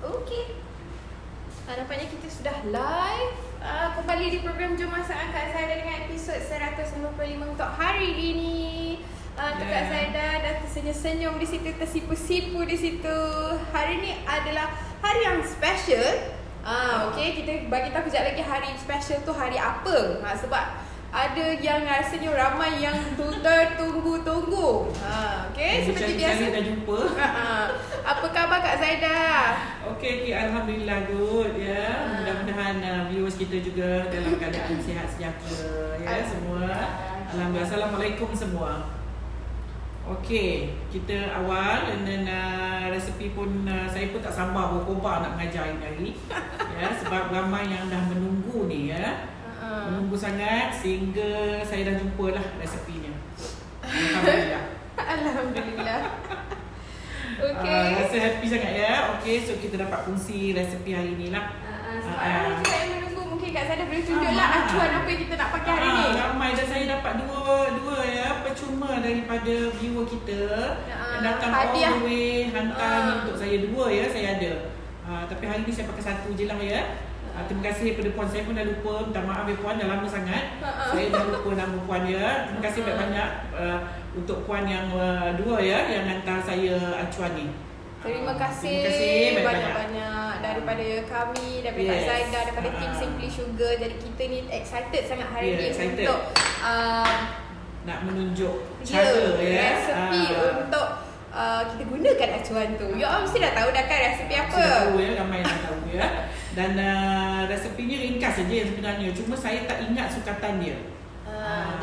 Okey. Nampaknya kita sudah live kembali di program Jom Masak Kak Zaidah dengan episod 155 untuk hari ini. Kak Zaidah dah tersenyum-senyum di situ, tersipu-sipu di situ. Hari ni adalah hari yang special. Okey, kita bagi tahu kejap lagi hari special tu hari apa. Sebab ada yang rasanya ramai yang tunggu-tunggu. Okey, seperti biasa. Saya dah jumpa. Apa khabar Kak Zaidah? Okey, alhamdulillah good ya. Mudah-mudahan viewers kita juga dalam keadaan sihat sejahtera ya semua. Alhamdulillah. Assalamualaikum semua. Okey, kita awal dan resepi pun saya pun tak sabar berkobar nak mengajar hari ya, sebab ramai yang dah menunggu ni ya. Menunggu sangat sehingga saya dah jumpa lah resepinya. Alhamdulillah. Alhamdulillah. Okey. Rasa happy sangat ya. Okey, so kita dapat kongsi resepi hari ni lah. Sebab ramai juga yang menunggu. Mungkin Kak Zaidah boleh tunjuklah acuan apa yang kita nak pakai hari ni. Ramai dan saya dapat dua ya percuma daripada viewer kita yang datang hadiah. all the way hantar ni untuk saya dua ya, saya ada. Tapi hari ni saya pakai satu je lah ya. Terima kasih kepada puan, saya pun dah lupa, minta maaf ya puan, dah lama sangat saya dah lupa nama puan ya. Terima kasih banyak-banyak untuk puan yang dua ya, yang hantar saya acuan ni. Terima kasih banyak-banyak daripada kami, daripada Kak Zaidah, daripada tim Simply Sugar. Jadi kita ni excited sangat hari ni untuk nak menunjuk cara resepi untuk kita gunakan acuan tu. You all mesti dah tahu dah kan resepi apa? Tahu ya, ramai dah tahu ya. Dan resepinya ringkas saja sebenarnya. Cuma saya tak ingat sukatan dia.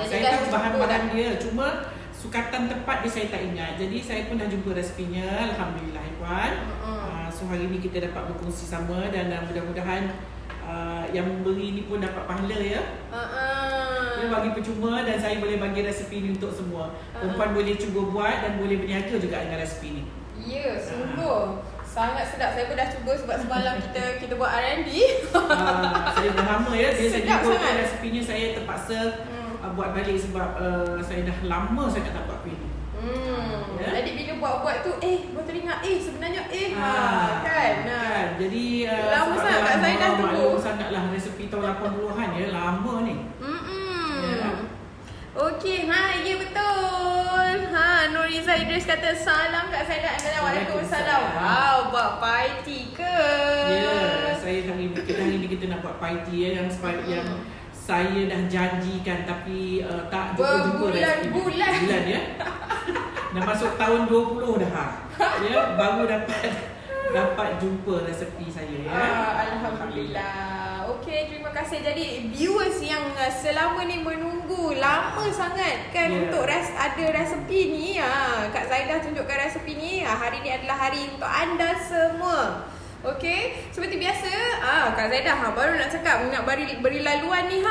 Saya tahu bahan-bahan dia, cuma sukatan tepat dia saya tak ingat. Jadi saya pun dah jumpa resepinya. Alhamdulillah puan. So hari ni kita dapat berkongsi sama dan mudah-mudahan yang memberi ni pun dapat pahala ya. Dia bagi percuma dan saya boleh bagi resepi ni untuk semua. Perempuan boleh cuba buat dan boleh berniaga juga dengan resepi ni. Ya, sungguh. Sangat sedap. Saya pun dah cuba sebab semalam kita buat R&D. Saya dah lama ya. Dia saya Sedap jumpa sangat. resepinya, saya terpaksa buat balik sebab saya dah lama sangat tak buat kuih ni. Jadi bila buat-buat tu baru teringat sebenarnya kan. Jadi lama sangat Kak Zaidah tunggu. Maklum sangatlah resepi tahun 80-an ya, lama ni. Okey, ya betul. Nuriza Idris kata salam Kak Zaidah. Waalaikumsalam. Wow, buat party ke? Ya, saya hari ni kita nak buat party ya, yang saya dah janjikan tapi tak jumpa Berbulan-bulan ya. Dah masuk tahun 20 dah. Ya, baru dapat jumpa resepi saya ya. Alhamdulillah. Okey, terima kasih. Jadi viewers yang selama ni menunggu lama sangat kan untuk ada resepi ni. Kak Zaidah tunjukkan resepi ni. Hari ni adalah hari untuk anda semua. Okey, seperti biasa Kak Zaidah baru nak cakap nak beri laluan ni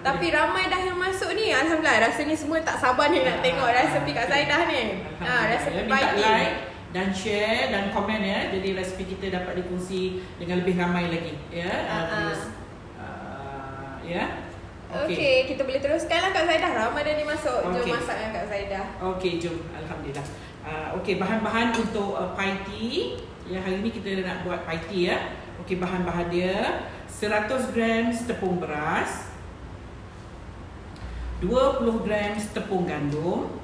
tapi ramai dah yang masuk ni. Alhamdulillah, rasanya semua tak sabar ni nak tengok resepi Kak Zaidah ni. Resepi pagi. Like dan share dan komen ya. Jadi resepi kita dapat dikongsi dengan lebih ramai lagi ya. Okey, kita boleh teruskan lah Kak Zaidah. Ramadan ni masuk. Jom masak dengan Kak Zaidah. Okey, jom. Alhamdulillah. Okey, bahan-bahan untuk party. Ya, hari ni kita nak buat party ya. Okey, bahan-bahan dia 100 gram tepung beras, 20 gram tepung gandum,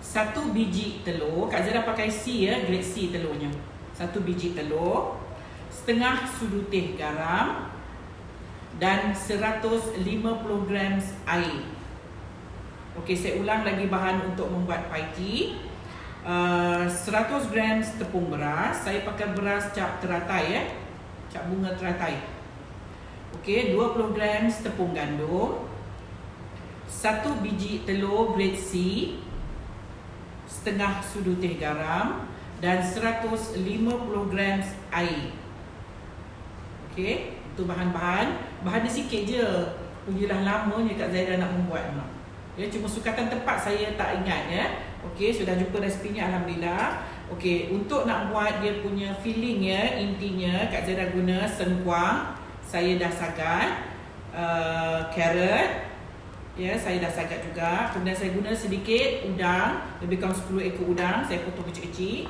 1 biji telur. Kak Zaidah pakai C ya, grade C telurnya. 1 biji telur, setengah sudu teh garam dan 150 gram air. Okey, saya ulang lagi bahan untuk membuat party. 100 gram tepung beras. Saya pakai beras cap teratai ya, cap bunga teratai. Okey, 20 gram tepung gandum, 1 biji telur grade C, setengah sudu teh garam dan 150 gram air. Okey, itu bahan-bahan. Bahan dia sikit je. Pujilah lamanya Kak Zaidah nak membuat. Ya, cuma sukatan tepat saya tak ingat ya. Okey, sudah jumpa resepinya alhamdulillah. Okey, untuk nak buat dia punya filling ya, intinya Kak Zaidah guna sengkuang. Saya dah sagat carrot. Ya, saya dah sagat juga. Kemudian saya guna sedikit udang, lebih kurang 10 ekor udang saya potong kecil-kecil.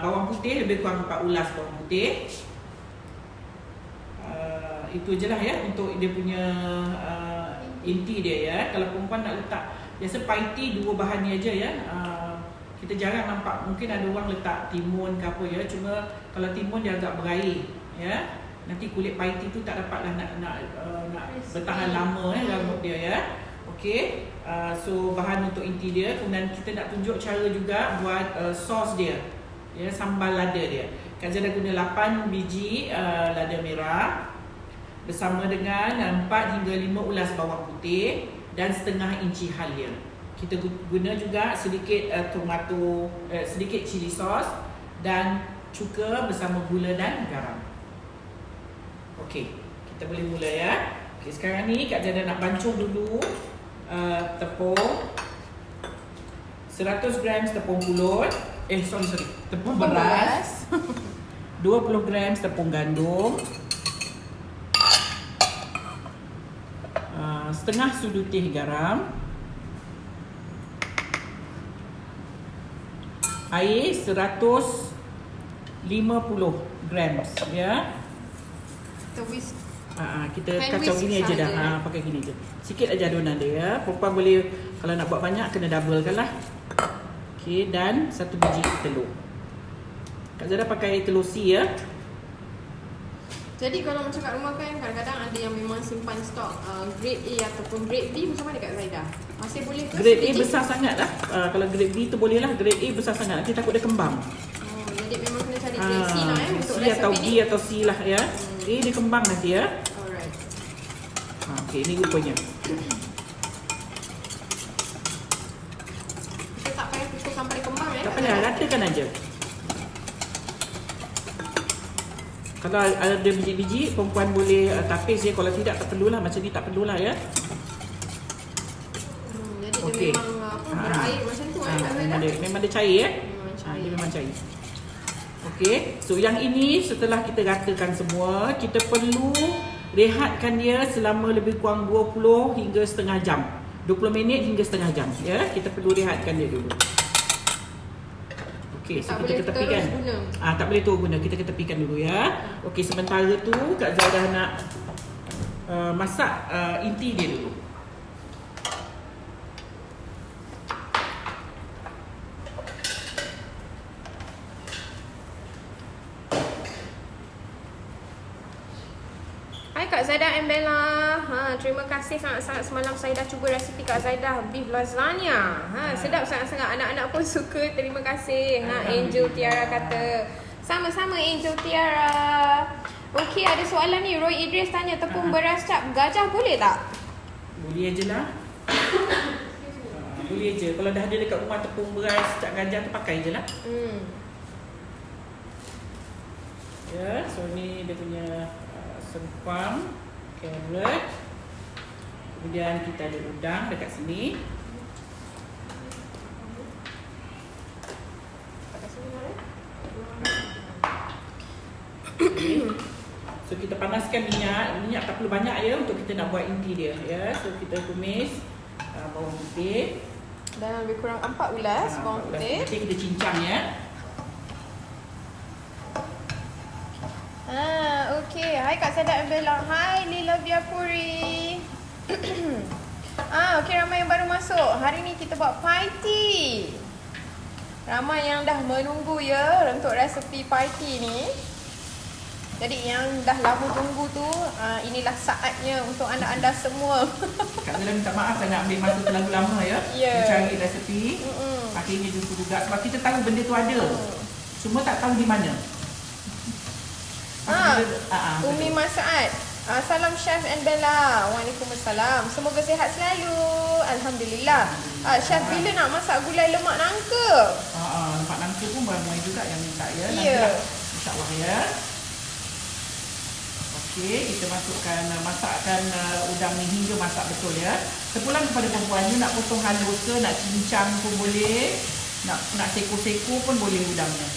Bawang putih lebih kurang 4 ulas bawang putih. Itu je lah ya untuk dia punya inti dia ya. Kalau perempuan nak letak, biasa pie tea 2 bahan ni aja ya. Kita jarang nampak, mungkin ada orang letak timun ke apa ya. Cuma kalau timun dia agak berair ya. Nanti kulit pie tea tu tak dapatlah nak bertahan lama ya rambut dia ya. Okey. So bahan untuk inti dia. Kemudian kita nak tunjuk cara juga buat sos dia. Ya, sambal lada dia. Kak Zaida guna 8 biji lada merah bersama dengan 4 hingga 5 ulas bawang putih dan setengah inci halia. Kita guna juga sedikit tomato, sedikit chili sauce dan cuka bersama gula dan garam. Okey, kita boleh mula ya. Okey, sekarang ni Kak Zaida nak bancuh dulu tepung 100 gram tepung pulut. Tepung beras. 20 gram tepung gandum. Setengah sudu teh garam. Air 150 gram ya. Kita kacau gini aja dah. Pakai gini je. Sikit aja adunan dia ya. Perempuan boleh, kalau nak buat banyak kena double kan lah. Okey, dan 1 biji telur. Kak Zaida pakai telur C ya. Jadi kalau macam kat rumah kan kadang-kadang ada yang memang simpan stok grade A ataupun grade B, macam mana Kak Zaida? Masih boleh ke? Grade A besar sangat lah. Kalau grade B tu boleh lah. Grade A besar sangat. Nanti takut dia kembang. Jadi memang kena cari grade C lah untuk C atau B atau C lah ya. A dia kembang nanti ya. Alright. Okey, ini rupanya. Kita tak payah pukul sampai dia kembang Tak payah, ratakan aja. Kalau ada biji-biji, perempuan boleh tapis je. Kalau tidak, tak perlulah. Macam ni tak perlulah ya. Jadi dia memang berair macam tu memang dia cair ya. Dia memang cair. Okey, so yang ini setelah kita ratakan semua, kita perlu rehatkan dia selama lebih kurang 20 hingga setengah jam. 20 minit hingga setengah jam ya. Kita perlu rehatkan dia dulu. Okey, so kita ketepikan. Tak boleh terus guna. Kita ketepikan dulu ya. Okey, sementara tu Kak Zaida nak masak inti dia dulu. Hai Kak Zaida and Bella. Terima kasih sangat-sangat semalam saya dah cuba resipi Kak Zaida beef lasagna. Sedap sangat-sangat, anak-anak pun suka. Terima kasih. Angel Tiara kata. Sama-sama Angel Tiara. Okey, ada soalan ni. Roy Idris tanya, tepung beras cap gajah boleh tak? Boleh je lah. Boleh je. Kalau dah ada dekat rumah tepung beras cap gajah tu, pakai je lah. Ya, so ni dia punya sempang, carrot. Kemudian kita ada udang dekat sini. So kita panaskan minyak. Minyak tak perlu banyak ya untuk kita nak buat inti dia ya. So kita tumis bawang putih dan lebih kurang 4 ulas bawang putih. Kita cincang ya. Okey. Hai Kak Zaida and Bella. Hai Lila Biapuri. Okey, ramai yang baru masuk. Hari ni kita buat pie tea. Ramai yang dah menunggu ya untuk resepi pie tea ni. Jadi yang dah lama tunggu tu, inilah saatnya untuk anda-anda semua. Kak Zaida minta maaf saya nak ambil masa terlalu lama ya. Mencari resepi. Akhirnya jumpa juga sebab kita tahu benda tu ada. Cuma tak tahu di mana. Umi Masaat. Salam Chef and Bella. Waalaikumsalam. Semoga sihat selalu. Alhamdulillah. Chef, bila nak masak gulai lemak nangka? Lemak nangka pun ramai juga yang minta ya. Ya. InsyaAllah ya. Okey, kita masukkan masakkan udang ni hingga masak betul ya. Terpulang kepada perempuan ni, nak potong halus ke, nak cincang pun boleh. Nak seko-seko pun boleh udangnya.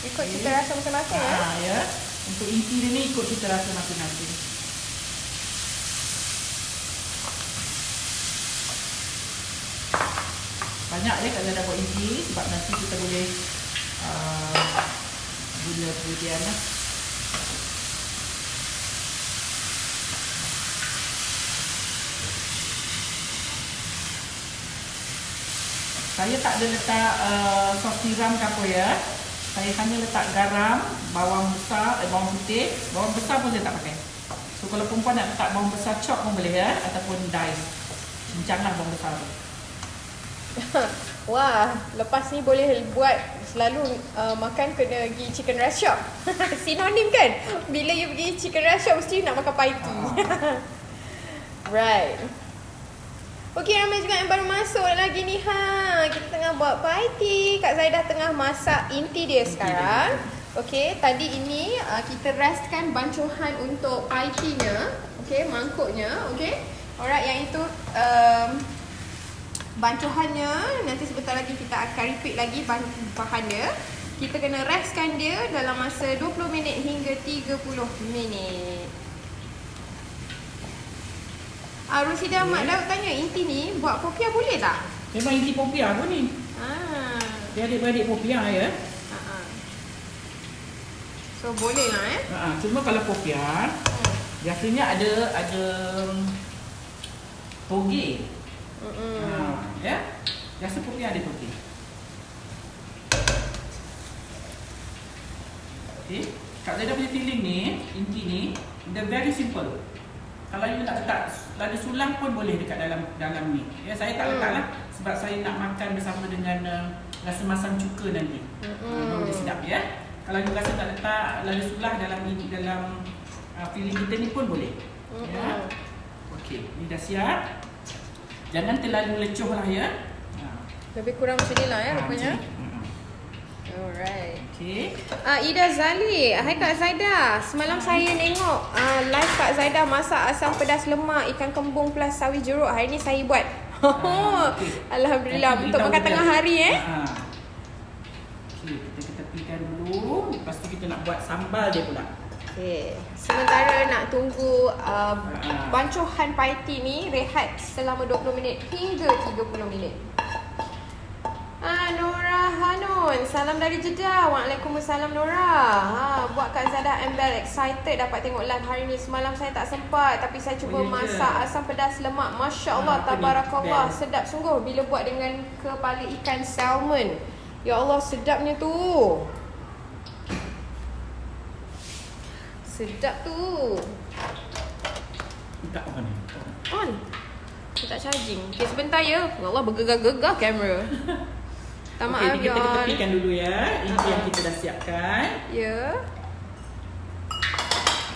Ikut kita rasa masing-masing ya. Untuk inti dia ni ikut kita rasa masing-masing. banyak ya kalau dah buat inti, sebab nanti kita boleh guna kemudian lah. Saya tak ada letak sos tiram ke apa ya. Saya hanya letak garam, bawang besar, bawang putih. Bawang besar pun saya tak pakai. So kalau perempuan nak letak bawang besar chop pun boleh ya, ataupun dice. Cincanglah bawang besar tu. Wah, lepas ni boleh buat selalu makan kena pergi chicken rice shop. Sinonim kan? Bila you pergi chicken rice shop mesti nak makan paiti. Right. Okey, ramai juga yang baru masuk lagi ni ha. Kita tengah buat paiti. Kak Zaidah tengah masak inti dia sekarang. Okey, tadi ini kita restkan bancuhan untuk paitinya. Okey, mangkuknya. Okey. Alright, yang itu bancuhannya nanti sebentar lagi kita akan repeat lagi bahan dia. Kita kena restkan dia dalam masa 20 minit hingga 30 minit. Rosida Mak Daud tanya, inti ni buat popiah boleh tak? Memang inti popiah pun ni. Dia adik-beradik popiah ya. So boleh lah Cuma kalau popiah biasanya ada toge. Ya. Biasa popiah ada toge. Okey. Kak Zaidah punya feeling ni, inti ni, dia very simple. Kalau you tak letak lada sulang pun boleh dekat dalam ni. Ya, saya tak letak lah sebab saya nak makan bersama dengan rasa masam cuka nanti. Boleh sedap ya. Kalau you rasa tak letak lada sulang dalam filling kita ni pun boleh. Ya. Okey, ni dah siap. Jangan terlalu lecuh lah ya. Lebih kurang macam ni lah ya rupanya. Alright. Okay. Ida Zali, hai Kak Zaidah. Semalam saya tengok live Kak Zaidah masak asam pedas lemak ikan kembung plus sawi jeruk. Hari ni saya buat. Okay. Alhamdulillah untuk makan tengah hari Okay, kita ketepikan dulu. Lepas tu kita nak buat sambal dia pula. Okay. Sementara nak tunggu bancuhan paiti ni rehat selama 20 minit hingga 30 minit. Nora Hanun, salam dari Jeddah. Waalaikumsalam Nora. Buat Kak Zaidah Embel excited dapat tengok live hari ni. Semalam saya tak sempat tapi saya cuba masak asam pedas lemak. Masya Allah, tabarakallah, sedap sungguh bila buat dengan kepala ikan salmon. Ya Allah, sedapnya tu. Sedap tu. Tak on. On. Saya tak charging. Okay, sebentar ya. Ya Allah, bergegar-gegar kamera. Okey, kita ketepikan dulu ya. Ini yang kita dah siapkan. Ya.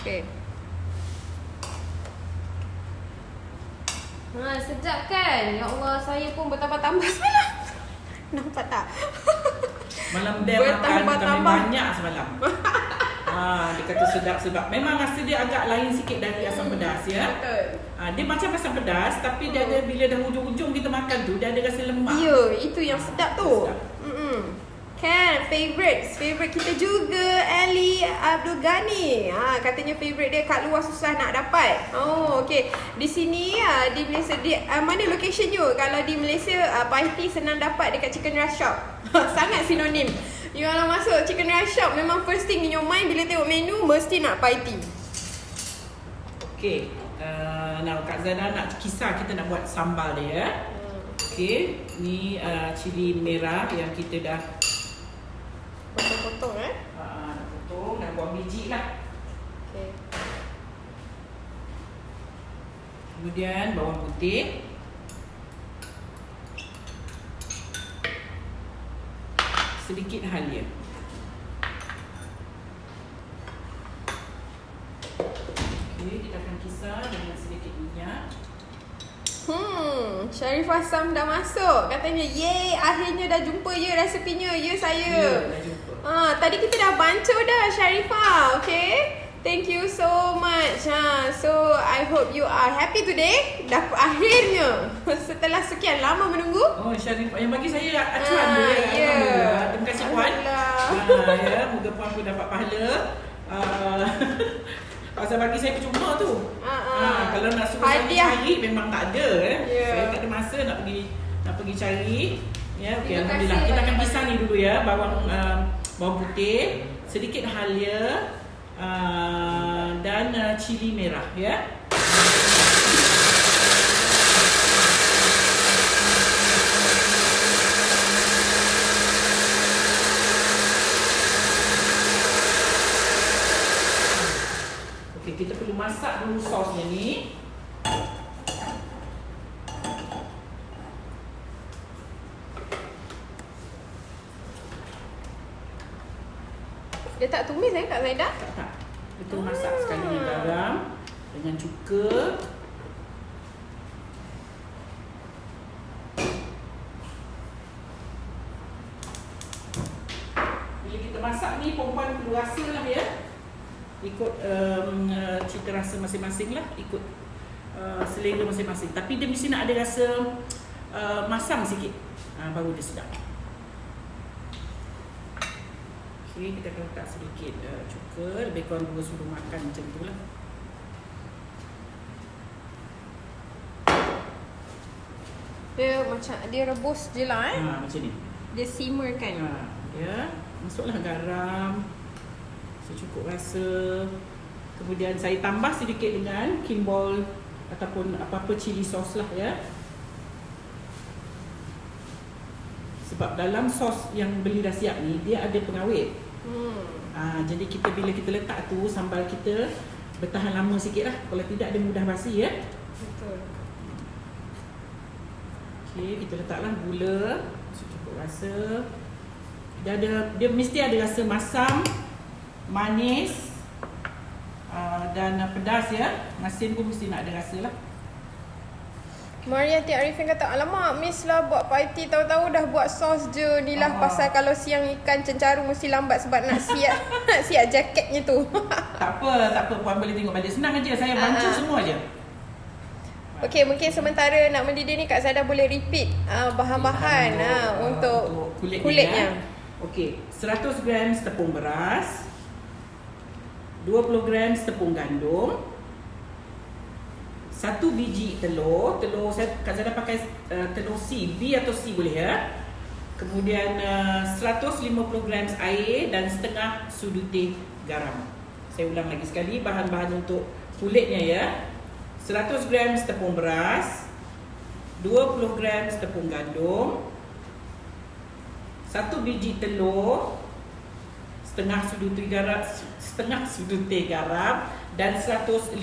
Okey. Sedap kan? Ya Allah, saya pun bertambah-tambah semalam. Nampak tak? Malam Bel makan kami banyak semalam. Dia kata sedap sebab memang rasa dia agak lain sikit dari asam pedas ya. Betul. Dia macam asam pedas tapi dia ada bila dah hujung-hujung kita makan tu dia ada rasa lemak. Ya, itu yang sedap tu. Kan, favorite kita juga Ali Abdul Ghani. Katanya favorite dia kat luar susah nak dapat. Oh, okey. Di sini di Malaysia mana location you? Kalau di Malaysia paiti senang dapat dekat chicken rice shop. Sangat sinonim. You kalau masuk chicken rice shop memang first thing in your mind bila tengok menu mesti nak paiti. Okey. Now Kak Zaidah nak kisah kita nak buat sambal dia ya. Okey, ni cili merah yang kita dah potong-potong nak potong dan buang biji lah. Okey. Kemudian bawang putih. Sedikit halia. Okey, kita akan kisar dengan sedikit minyak. Sharifah Sam dah masuk. Katanya, "Yeay, akhirnya dah jumpa je resepinya." Ya, saya. Ya, dah jumpa. Tadi kita dah bancuh dah Sharifah. Okay. Thank you so much. So I hope you are happy today. Dah akhirnya setelah sekian lama menunggu. Oh, Sharifah yang bagi saya acuan dia. Ya. Terima kasih puan. Ya, moga puan pun dapat pahala. Pasal bagi saya percuma tu. Kalau nak suruh saya cari memang tak ada. Saya tak ada masa nak pergi cari. Ya, okey, Terima alhamdulillah. kasih Kita akan banyak-banyak. pisah ni dulu ya, bawang putih, sedikit halia dan cili merah ya. Okey, kita perlu masak dulu sosnya ni. Dia tak tumis Kak Zaida? Tak. Kita masak sekali dengan garam, dengan cuka. Bila kita masak ni, perempuan perlu rasa lah ya. Ikut cita rasa masing-masing lah. Ikut selera masing-masing. Tapi dia mesti nak ada rasa masam sikit. Baru dia sedap. Okay, kita akan letak sedikit cuka. Lebih kurang 2 sudu makan macam tu lah. Dia macam dia rebus je lah Macam ni. Dia simmerkan. Ya, masuklah garam secukup rasa. Kemudian saya tambah sedikit dengan kimball ataupun apa-apa chili sauce lah ya. Sebab dalam sos yang beli dah siap ni, dia ada pengawet. Jadi bila kita letak tu, sambal kita bertahan lama sikit lah. Kalau tidak, dia mudah basi ya. Betul. Okey, kita letaklah gula secukup rasa. Dia mesti ada rasa masam, manis dan pedas ya. Masin pun mesti nak ada rasa lah. Mariati Arifin kata, alamak Miss lah buat party tahu-tahu dah buat sos je. Ni lah pasal kalau siang ikan cencaru mesti lambat sebab nak siap nak siap jaketnya tu. Tak apa puan boleh tengok balik. Senang aja, saya bantu semua je. Okey, mungkin sementara nak mendidih ni Kak Zaida boleh repeat bahan-bahan untuk kulitnya. Okey, 100 gram tepung beras, 20 gram tepung gandum, 1 biji telur. Kak Zaida pakai telur C, B atau C boleh ya. Kemudian 150 gram air dan setengah sudu teh garam. Saya ulang lagi sekali bahan-bahan untuk kulitnya ya. 100 gram tepung beras, 20 gram tepung gandum, 1 biji telur, setengah sudu teh garam dan 150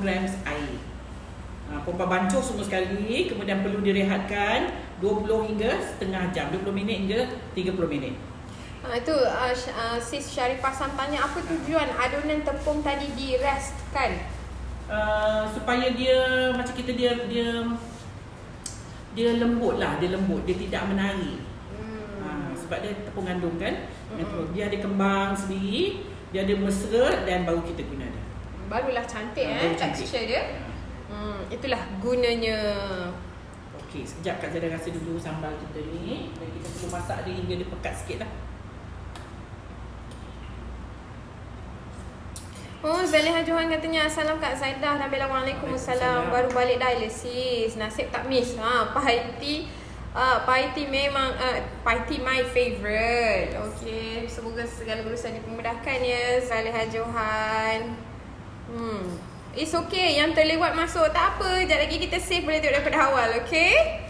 gram air. Pompa bancuh semua sekali, kemudian perlu direhatkan 20 hingga setengah jam, 20 minit hingga 30 minit. Itu Sis Syarifah Sam tanya, apa tujuan adunan tepung tadi direstkan? Supaya dia macam kita dia lembut lah, dia tidak menari. Sebab dia tepung gandum kan, dia ada kembang sendiri, dia ada mesra dan baru kita guna dia. Barulah cantik cantik. tekstur dia. Itulah gunanya. Okey, sekejap Kak Zaida rasa dulu sambal kita ni. Dan kita perlu masak dia hingga dia pekat sikit lah. Zaliha Johan katanya, Assalam Kak Zaidah dan Bella, Waalaikumsalam. Baru balik dialisis. Nasib tak miss. Party memang party my favourite. Okey, semoga segala urusan dipermudahkan ya Zaliha Johan. It's okay, yang terlewat masuk tak apa. Sekejap lagi kita save, boleh tengok daripada awal, okey?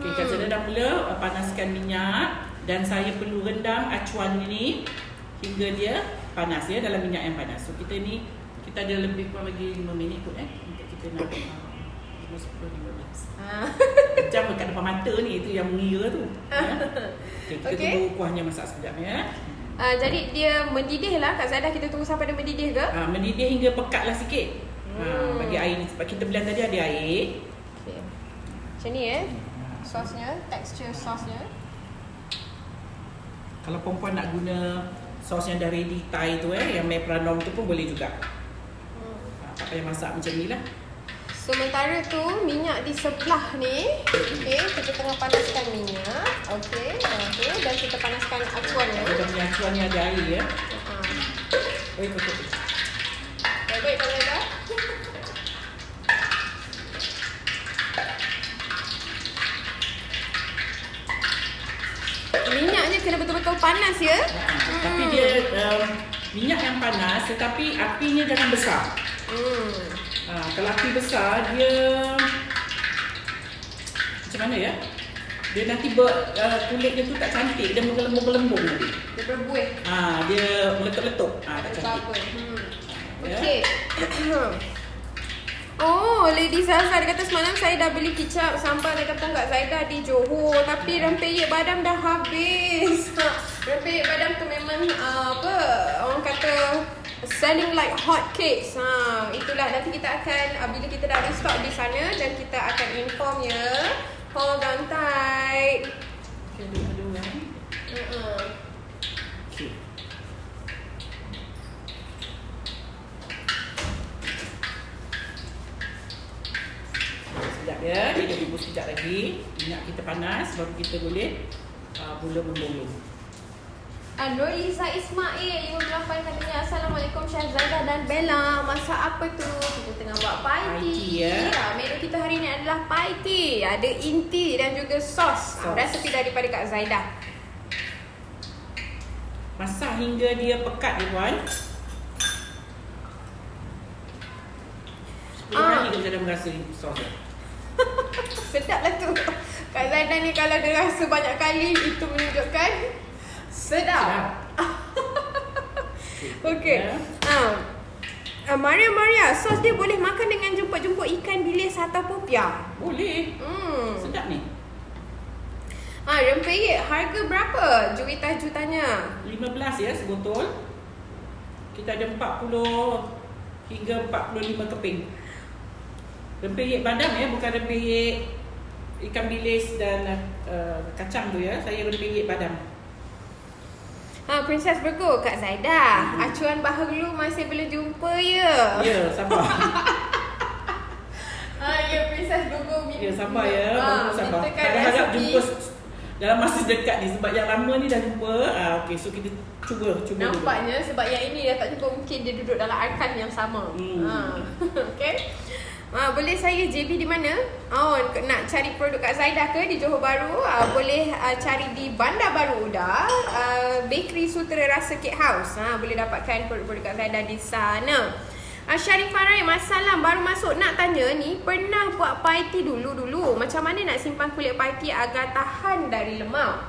Okey, Kak Zaida dah mula panaskan minyak dan saya perlu rendam acuan ni hingga dia panas ya, dalam minyak yang panas. So kita ada lebih kurang lagi 5 minit kot untuk kita nak 10-15. Jam dekat depan mata ni, itu yang mengira tu. Okey, kita tunggu kuahnya masak sekejap ya. Jadi dia mendidih lah Kak Zaida, kita tunggu sampai dia mendidih ke? Mendidih hingga pekat lah sikit. Bagi air ni, sebab kita blend tadi ada air. Okay. Macam ni sosnya, tekstur sosnya. Kalau perempuan nak guna sos yang dah ready Thai tu yang Mae Pranom tu pun boleh juga. Tak payah masak macam ni lah. Sementara tu minyak di sebelah ni, okey, kita tengah panaskan minyak. Okey, dan kita panaskan acuan ya. Kita punya acuan ni ada air ya. Betul. Baik, Kak Zaida. kena betul-betul panas ya. Tapi dia minyak yang panas tetapi apinya jangan besar. Kalau api besar dia macam mana ya? Dia nanti kulitnya tu tak cantik, dia menggelembung-gelembung nanti. Dia berbuih. Dia meletup-letup. Tak cantik. Okey. Oh, Lady Zaza dia kata semalam saya dah beli kicap sampai dekat Kak Zaidah di Johor, tapi rempeyek badam dah habis. Rempeyek badam tu memang orang kata selling like hot cakes. Itulah nanti kita akan bila kita dah restock di sana dan kita akan inform ya. Hold on tight. Aduh. Okay. Sekejap ya, dia tunggu sekejap lagi. Minyak kita panas baru kita boleh mula membolong. Nurliza Ismail 58 katanya Assalamualaikum Syahzada dan Bella. Masak apa tu? Kita tengah buat paiti ya. Menu kita hari ni adalah paiti. Ada inti dan juga sos. Resepi daripada Kak Zaidah. Masak hingga dia pekat dia puan. 10 kali dia dah merasa sos dia. Sedap lah tu. Kak Zaidah ni kalau dia rasa banyak kali, itu menunjukkan sedap. Okey. Maria, sos dia boleh makan dengan jemput-jemput ikan bilis atau popia? Boleh. Sedap ni. Rempeyek harga berapa? Juwita tanya. 15 ya sebotol. Kita ada 40 hingga 45 keping. Rempeyek badam ya, bukan rempeyek ikan bilis dan kacang tu ya. Saya rempeyek badam. Princess Virgo, Kak Zaidah. Acuan bahagiu masih belum jumpa ya? Ya, sabar. Ya, Princess Virgo. Ya, sabar ya. Sabar. Harap jumpa dalam masa dekat ni sebab yang lama ni dah jumpa. Okey, so kita cuba nampaknya dulu. Sebab yang ini dah tak jumpa, mungkin dia duduk dalam arkan yang sama. Okey. Boleh saya JB di mana? Nak cari produk Kak Zaidah ke di Johor Bahru? Boleh cari di Bandar Baru Uda, Bakery Sutera Rasa Cake House. Boleh dapatkan produk-produk Kak Zaidah di sana. Syarifah Rai, masalah baru masuk nak tanya ni, pernah buat paiti dulu. Macam mana nak simpan kulit paiti agar tahan dari lemau?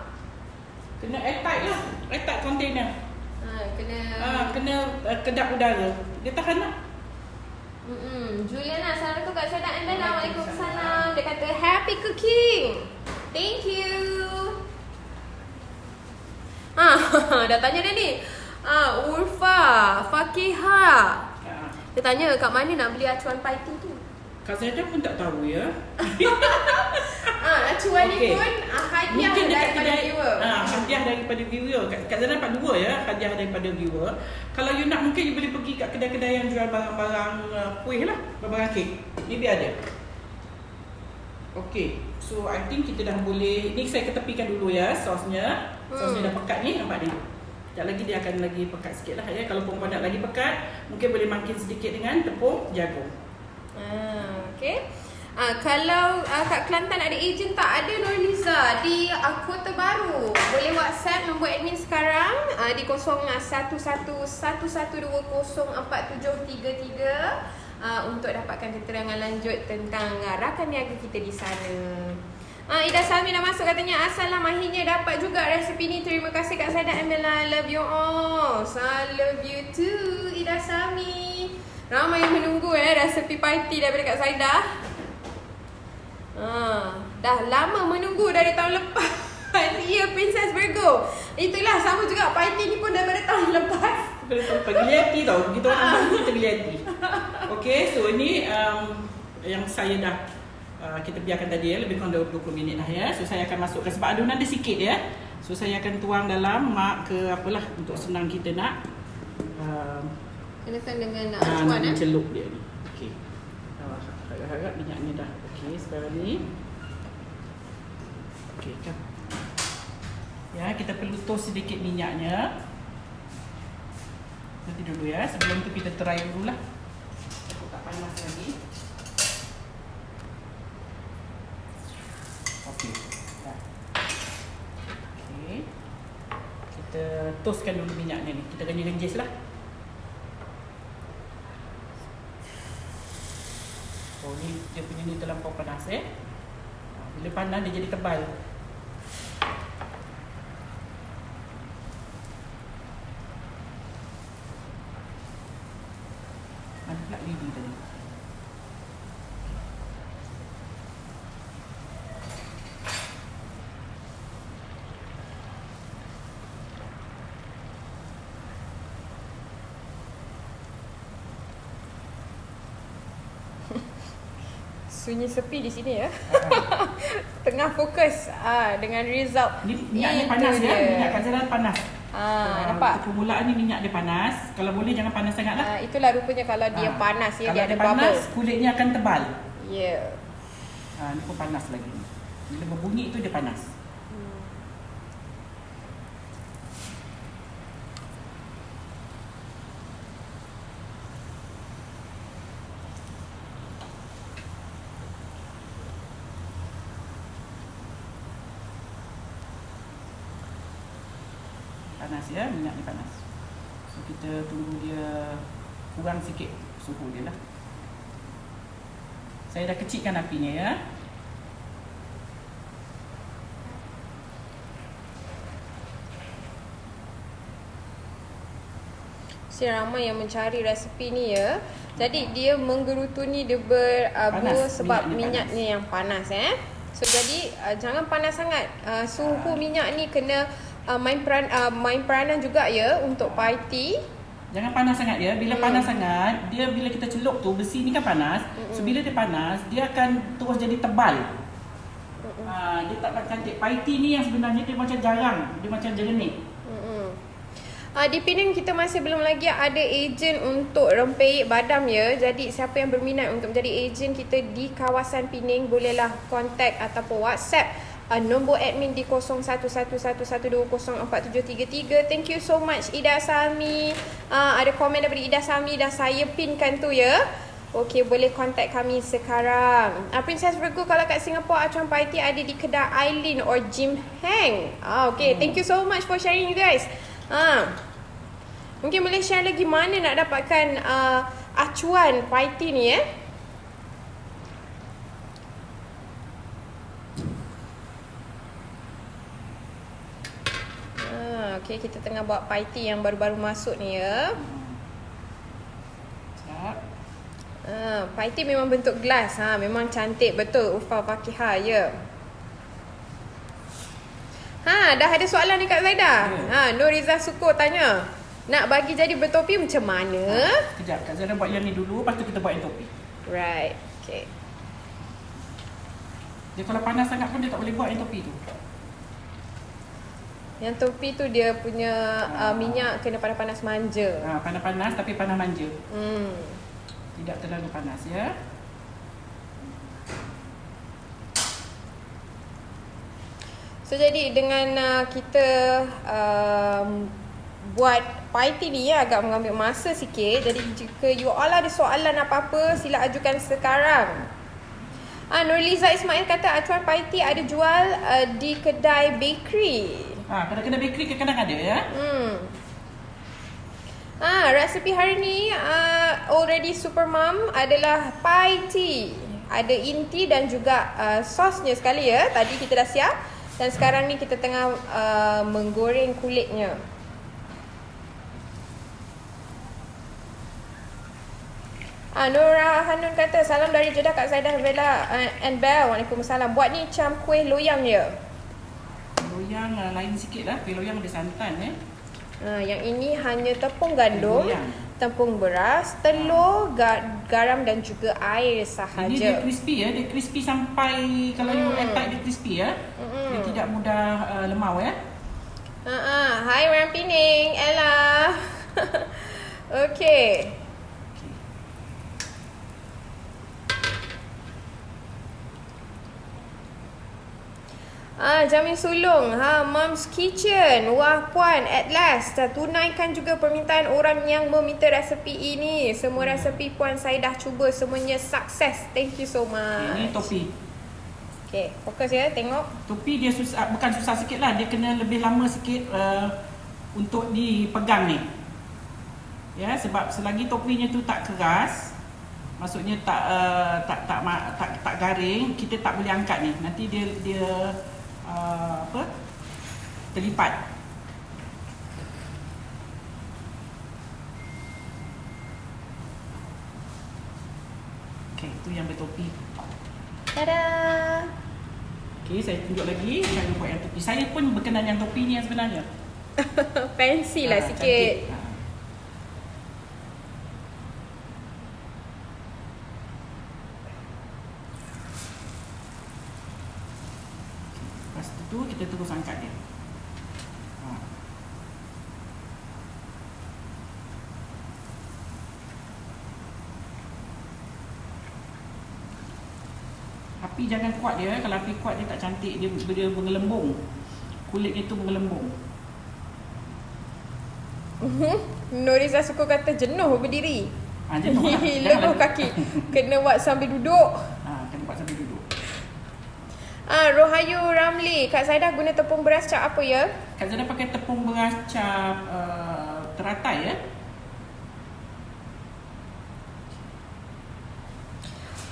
Kena airtight lah. Airtight container. Kena kedap udara. Dia tahan lah. Juliana, Assalamualaikum Kak Zaidah and Bella. Waalaikumsalam. Dia kata happy cooking. Thank you. Dah tanya dah ni. Urfa Fakiha. Dia tanya kat mana nak beli acuan paiti tu. Kak Zaidah pun tak tahu ya. Acuan ni pun hadiah daripada viewer. Hadiah daripada viewer. Kak Zaidah dapat 2 ya, hadiah daripada viewer. Kalau you nak, mungkin you boleh pergi kat kedai-kedai yang jual barang-barang kuih lah, barang-barang kek. Maybe ada. Okay, so I think kita dah boleh. Ni saya ketepikan dulu ya sosnya. Sosnya dah pekat ni, nampak ni. Sekejap lagi dia akan lagi pekat sikit lah ya. Kalau perempuan nak lagi pekat, mungkin boleh makin sedikit dengan tepung jagung. Okay. Kalau kat Kelantan ada ejen tak? Ada Nurliza di Kota Baru. Boleh WhatsApp nombor admin sekarang di 0111204733 untuk dapatkan keterangan lanjut tentang rakan niaga kita di sana. Ida Salmi dah masuk katanya assalam, akhirnya dapat juga resepi ni. Terima kasih Kak Zaidah and Bella. I love you all. I love you too Ida Salmi. Ramai yang menunggu resepi paiti daripada Kak Zaidah. Dah lama menunggu dari tahun lepas. Ya, Princess Virgo. Itulah sama juga, paiti ni pun daripada tahun lepas. Geli hati tau, kita orang baru kita geli hati. Okay, so ini yang saya dah kita biarkan tadi ya, lebih kurang 20 minit lah ya. So saya akan masukkan, sebab adunan dia sikit ya. So saya akan tuang dalam mak ke apalah untuk senang kita nak kenakan dengan acuan nak celup dia ni. Okey. Harap-harap minyaknya dah okey sekarang ni. Okey kan. Ya, kita perlu toast sedikit minyaknya. Nanti dulu ya, sebelum tu kita try dululah. Takut tak panas lagi. Okey. Okey. kita toastkan dulu minyaknya ni. Kita genjis lah. Oh ni dia punya ni terlampau panas Bila panas dia jadi tebal. Mana pula lidi tadi? Sunyi sepi di sini ya. Tengah fokus dengan result. Ni minyak ni panas ya. Minyak Kazara panas. Nampak? Permulaan ni minyak dia panas. Kalau boleh jangan panas sangat lah. Itulah rupanya kalau dia panas ya, kalau dia ada panas, bubble. kulitnya akan tebal. Ya. Ni pun panas lagi. Bila berbunyi itu dia panas. Panas ya, minyak ni panas. So kita tunggu dia kurang sikit suhu dia lah. Saya dah kecilkan apinya ya. Si ramai yang mencari resepi ni ya. Jadi dia menggerutuni dia sebab minyaknya yang panas So jadi jangan panas sangat. Suhu minyak ni kena main peranan juga ya untuk party. Jangan panas sangat ya. Bila panas sangat, dia bila kita celup tu, besi ni kan panas. So bila dia panas, dia akan terus jadi tebal. Dia tak cantik. Party ni yang sebenarnya dia macam jarang. Dia macam jernih. Di Penang kita masih belum lagi ada ejen untuk rempeyek badam ya. Jadi siapa yang berminat untuk menjadi ejen kita di kawasan Penang, bolehlah kontak ataupun WhatsApp nombor admin di 0111120473. Thank you so much Ida Sami. Ada komen daripada Ida Sami, dah saya pinkan tu ya. Okey, boleh kontak kami sekarang. Princess Virgo kalau kat Singapore acuan party ada di kedai Aileen or Jim Hang. Okey, thank you so much for sharing you guys. Mungkin boleh share lagi mana nak dapatkan acuan party ni Okay, kita tengah buat party yang baru-baru masuk ni ya. Party memang bentuk gelas. Memang cantik betul Ufa Fakihah ya. Dah ada soalan dekat Zaida. Nur Riza Suko tanya, nak bagi jadi bertopi macam mana? Sekejap, Kak Zaida buat yang ni dulu, lepas tu kita buat yang topi. Right, okay. Dia kalau panas sangat pun dia tak boleh buat yang topi tu. Yang topi tu dia punya minyak kena panas-panas manja. Panas-panas tapi panas manja. Tidak terlalu panas ya. So jadi dengan kita buat party ni agak mengambil masa sikit. Jadi jika you all ada soalan apa-apa, sila ajukan sekarang. Nurliza Ismail kata acuan party ada jual di kedai bakery. Kedai-kedai bakery kadang-kadang ada ya. Resepi hari ni already super mom adalah pie tea. Ada inti dan juga sosnya sekali ya. Tadi kita dah siap. Dan sekarang ni kita tengah menggoreng kulitnya. Nora Hanun kata salam dari Jeddah Kak Zaidah Bella and Belle. Waalaikumsalam. Buat ni macam kuih loyang ya. Loyang lain sikit lah. Kuih loyang ada santan yang ini hanya tepung gandum, tepung beras, telur, garam dan juga air sahaja. Ini dia crispy ya. Dia crispy sampai kalau you attack dia crispy ya. Dia tidak mudah lemau ya. Hai orang Penang, Ella. Okay. Jamin Sulung, Mom's Kitchen. Wah puan, at last tunaikan juga permintaan orang yang meminta resepi ini. Semua resepi puan saya dah cuba, semuanya sukses. Thank you so much. Ini topi. Okay, fokus ya, tengok. Topi dia susah, bukan susah sikit lah. Dia kena lebih lama sikit untuk dipegang ni. Ya, sebab selagi topinya tu tak keras, maksudnya tak garing, kita tak boleh angkat ni. Nanti dia terlipat. Okey, itu yang bertopi. Tada. Okey, saya tunjuk lagi cara buat yang topi. Saya pun berkenan yang topi ni yang sebenarnya. Fancy lah sikit. Cantik. Lepas tu kita terus angkat dia. Api jangan kuat dia. Kalau api kuat dia tak cantik. Dia mengelembung. Kulitnya tu mengelembung. Noriza suka kata jenuh berdiri. Jenuh lah. Lebuh kaki. Kena buat sambil duduk. Kena buat sambil duduk. Rohayu Ramli, Kak Zaidah guna tepung beras cap apa ya? Kak Zaidah pakai tepung beras cap teratai ya.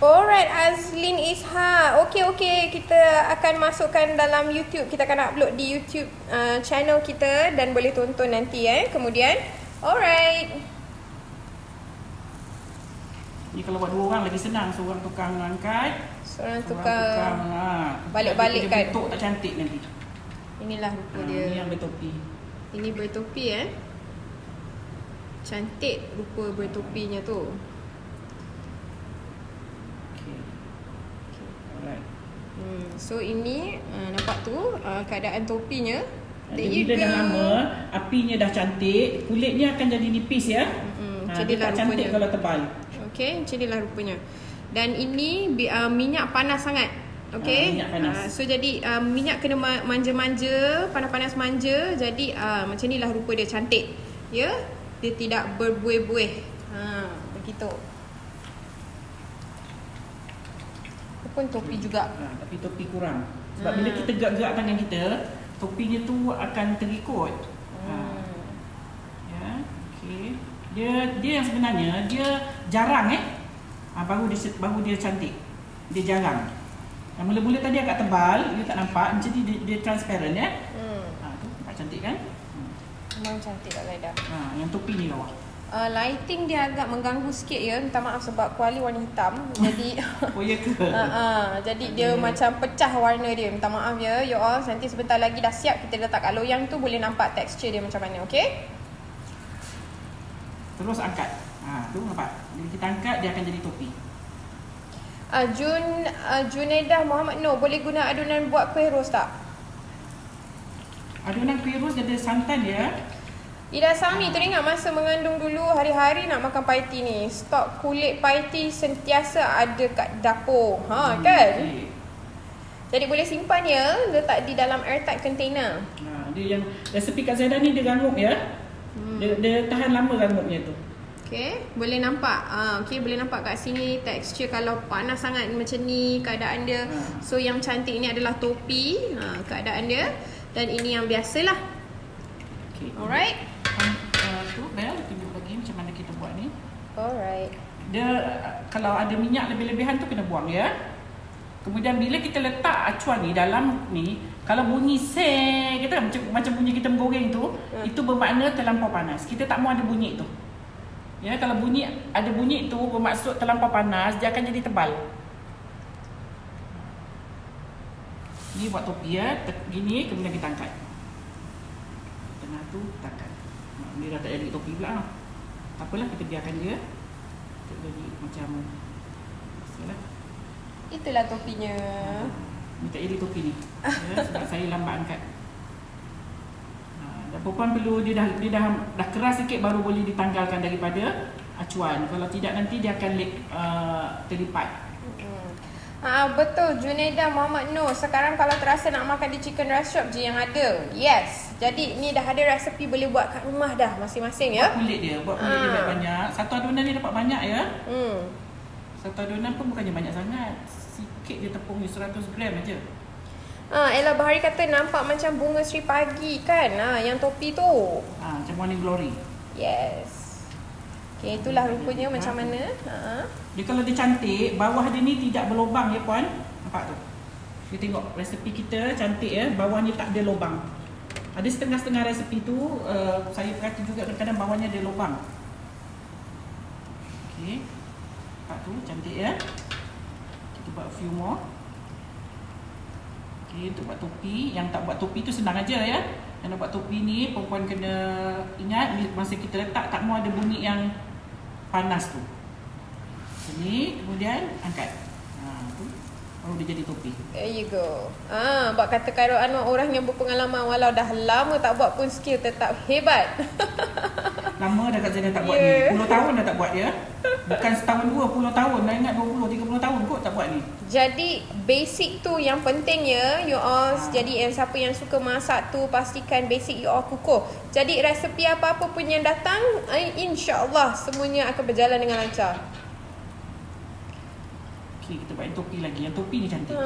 Alright, Azlin Isha. Okey, kita akan masukkan dalam YouTube. Kita akan upload di YouTube channel kita dan boleh tonton nanti kemudian. Alright. Ni kalau buat 2 orang lagi senang. Seorang tukang angkat, seorang tukang balik-balik kan. Bentuk tak cantik nanti. Inilah rupa dia. Ini yang bertopi. Ini bertopi Cantik rupa bertopinya tu. So ini nampak tu keadaan topinya. Bila dah lama, apinya dah cantik, kulitnya akan jadi nipis ya. Dia tak cantik kalau tebal. Okey, macam inilah rupanya. Dan ini minyak panas sangat. Okey. Minyak panas. So jadi minyak kena manja-manja, panas-panas manja. Jadi macam inilah rupa dia cantik. Ya, dia tidak berbuih-buih. Begitu. Pun topi juga. Tapi topi kurang. Sebab bila kita gerak-gerak tangan kita, topinya tu akan terikut. Ya, okey. Dia yang sebenarnya dia jarang baru dia cantik. Dia jarang. Yang mula-mula tadi agak tebal, dia tak nampak, jadi dia transparent ya. Tu nampak cantik kan? Memang cantik tak Zaidah. Yang topi ni lawa. Lighting dia agak mengganggu sikit ya. Minta maaf sebab kuali warna hitam. Jadi oh ya ke? jadi dia macam pecah warna dia. Minta maaf ya you all. Nanti sebentar lagi dah siap kita letak kat loyang tu, boleh nampak tekstur dia macam mana. Okey? Terus angkat. Tu nampak. Bila kita angkat dia akan jadi topi. Junaidah Muhammad Noor, boleh guna adunan buat kuih ros tak? Adunan kuih ros dia ada santan ya. Ida Sami, teringat masa mengandung dulu, hari-hari nak makan paiti ni. Stok kulit paiti sentiasa ada kat dapur. Kan? Okay. Jadi boleh simpan ya, letak di dalam airtight container. Dia yang resepi Kak Zaidah ni dia rangup ya. Dia tahan lama rangupnya tu. Okay, boleh nampak. Okay, boleh nampak kat sini tekstur kalau panas sangat macam ni keadaan dia. So yang cantik ni adalah topi, keadaan dia. Dan ini yang biasalah. Okay. Alright. Tu Bel tunjuk lagi macam mana kita buat ni. Alright. Dia kalau ada minyak lebih-lebihan tu kena buang ya. Kemudian bila kita letak acuan ni dalam ni, kalau bunyi seng kita macam bunyi kita menggoreng tu, itu bermakna terlampau panas. Kita tak mau ada bunyi tu. Ya, kalau ada bunyi tu bermaksud terlampau panas, dia akan jadi tebal. Ni buat topi ya, gini kemudian kita angkat. Tengah tu kita angkat. Dia dah tak jadi topi pula. Tak apalah, kita biarkan dia. Kita jadi macam salah. Itulah topinya. Ni tak jadi topi ni. Ya, sebab saya lambat angkat. Dan perempuan perlu dia dah keras sikit baru boleh ditanggalkan daripada acuan. Kalau tidak nanti dia akan terlipat. Betul, Junaidah Muhammad Noor. Sekarang kalau terasa nak makan di chicken rice shop je yang ada. Yes. Jadi ni dah ada resepi boleh buat kat rumah dah masing-masing ya. Buat kulit dia banyak. Satu adunan ni dapat banyak ya. Satu adunan pun bukannya banyak sangat. Sikit je tepungnya 100 gram aja. Ella Bahari kata nampak macam bunga Sri Pagi kan. Yang topi tu. Macam Morning Glory. Yes. Okay, itulah rupanya macam mana. Dia kalau dia cantik, bawah dia ni tidak berlubang ya puan. Nampak tu. Dia tengok resepi kita cantik ya, bawahnya tak ada lubang. Ada setengah-setengah resepi tu saya perhati juga kadang-kadang bawahnya ada lubang. Okey. Nampak tu cantik ya. Kita buat few more. Okey, untuk buat topi, yang tak buat topi tu senang aja ya. Yang nak buat topi ni perempuan kena ingat masa kita letak tak mau ada bunyi yang panas tu. Sini kemudian angkat. Tu baru dia jadi topi. There you go. Buat kata Khairul Anwar, orang yang berpengalaman walau dah lama tak buat pun skill tetap hebat. Lama dah Kak Zaida tak buat ni. Puluh tahun dah tak buat dia. Bukan setahun 20 tahun. Dah ingat 20 30 tahun kot tak buat ni. Jadi basic tu yang pentingnya you all. Jadi siapa yang suka masak tu pastikan basic you all kukuh. Jadi resepi apa-apa pun yang datang, insya-Allah semuanya akan berjalan dengan lancar. Okey, kita buat yang topi lagi. Yang topi ni cantik.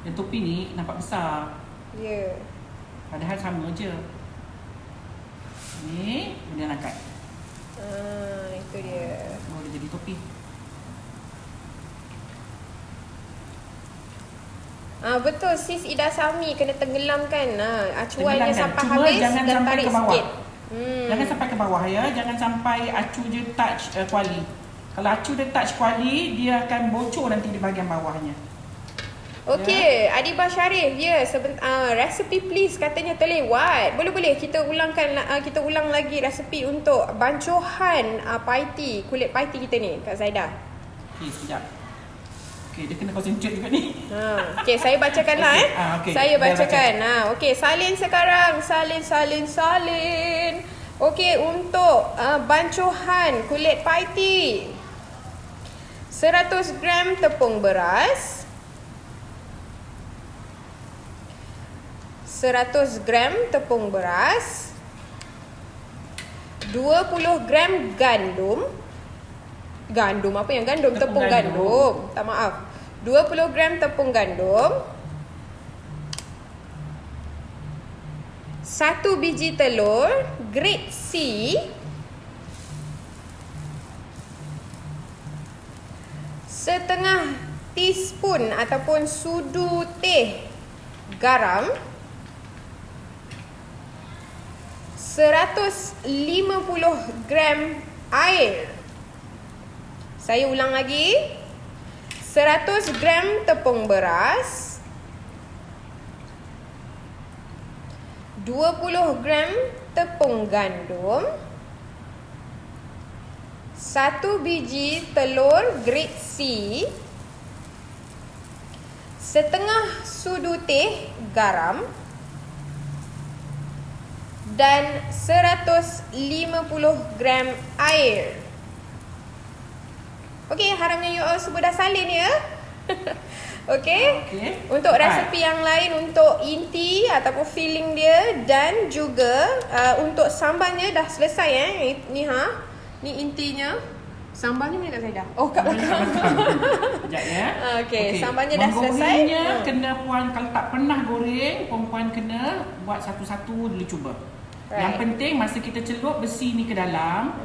Yang topi ni nampak besar. Ya. Padahal sama je. Ni kemudian angkat. Itu dia. Baru dia jadi topi. Betul sis Ida Sami kena tenggelamkan. Acuannya sampai cuma habis jangan dan sampai tarik ke bawah. sikit. Jangan sampai ke bawah ya. Jangan sampai acu je touch kuali. Kalau acu dia touch kuali, dia akan bocor nanti di bahagian bawahnya. Okey, Adiba Syarif, resipi please katanya terlewat. Boleh kita ulang lagi resipi untuk bancuhan paiti, kulit paiti kita ni, Kak Zaida. Okey, sekejap. Okey, dia kena concentrate juga ni. Okey, saya bacakanlah okay. Saya bacakan. Okey, salin sekarang, salin. Okey, untuk bancuhan kulit paiti. 100 gram tepung beras, 100 gram tepung beras, 20 gram gandum. Gandum apa yang gandum? Tepung gandum. Tak maaf. 20 gram tepung gandum, 1 biji telur grade C, setengah teaspoon ataupun sudu teh garam, 150 gram air. Saya ulang lagi. 100 gram tepung beras, 20 gram tepung gandum, 1 biji telur grade C, setengah sudu teh garam dan 150 gram air. Okey, harapnya you all semua dah salin ya. Okey. Untuk resepi yang lain, untuk inti ataupun filling dia dan juga untuk sambalnya dah selesai ni ni intinya. Sambalnya mana Kak Zaida? Oh, kat belakang. Sekejap ya. Okey, sambalnya dah selesai. Menggorengnya kena puan, kalau tak pernah goreng, perempuan kena buat satu-satu dulu cuba. Yang penting masa kita celup besi ni ke dalam,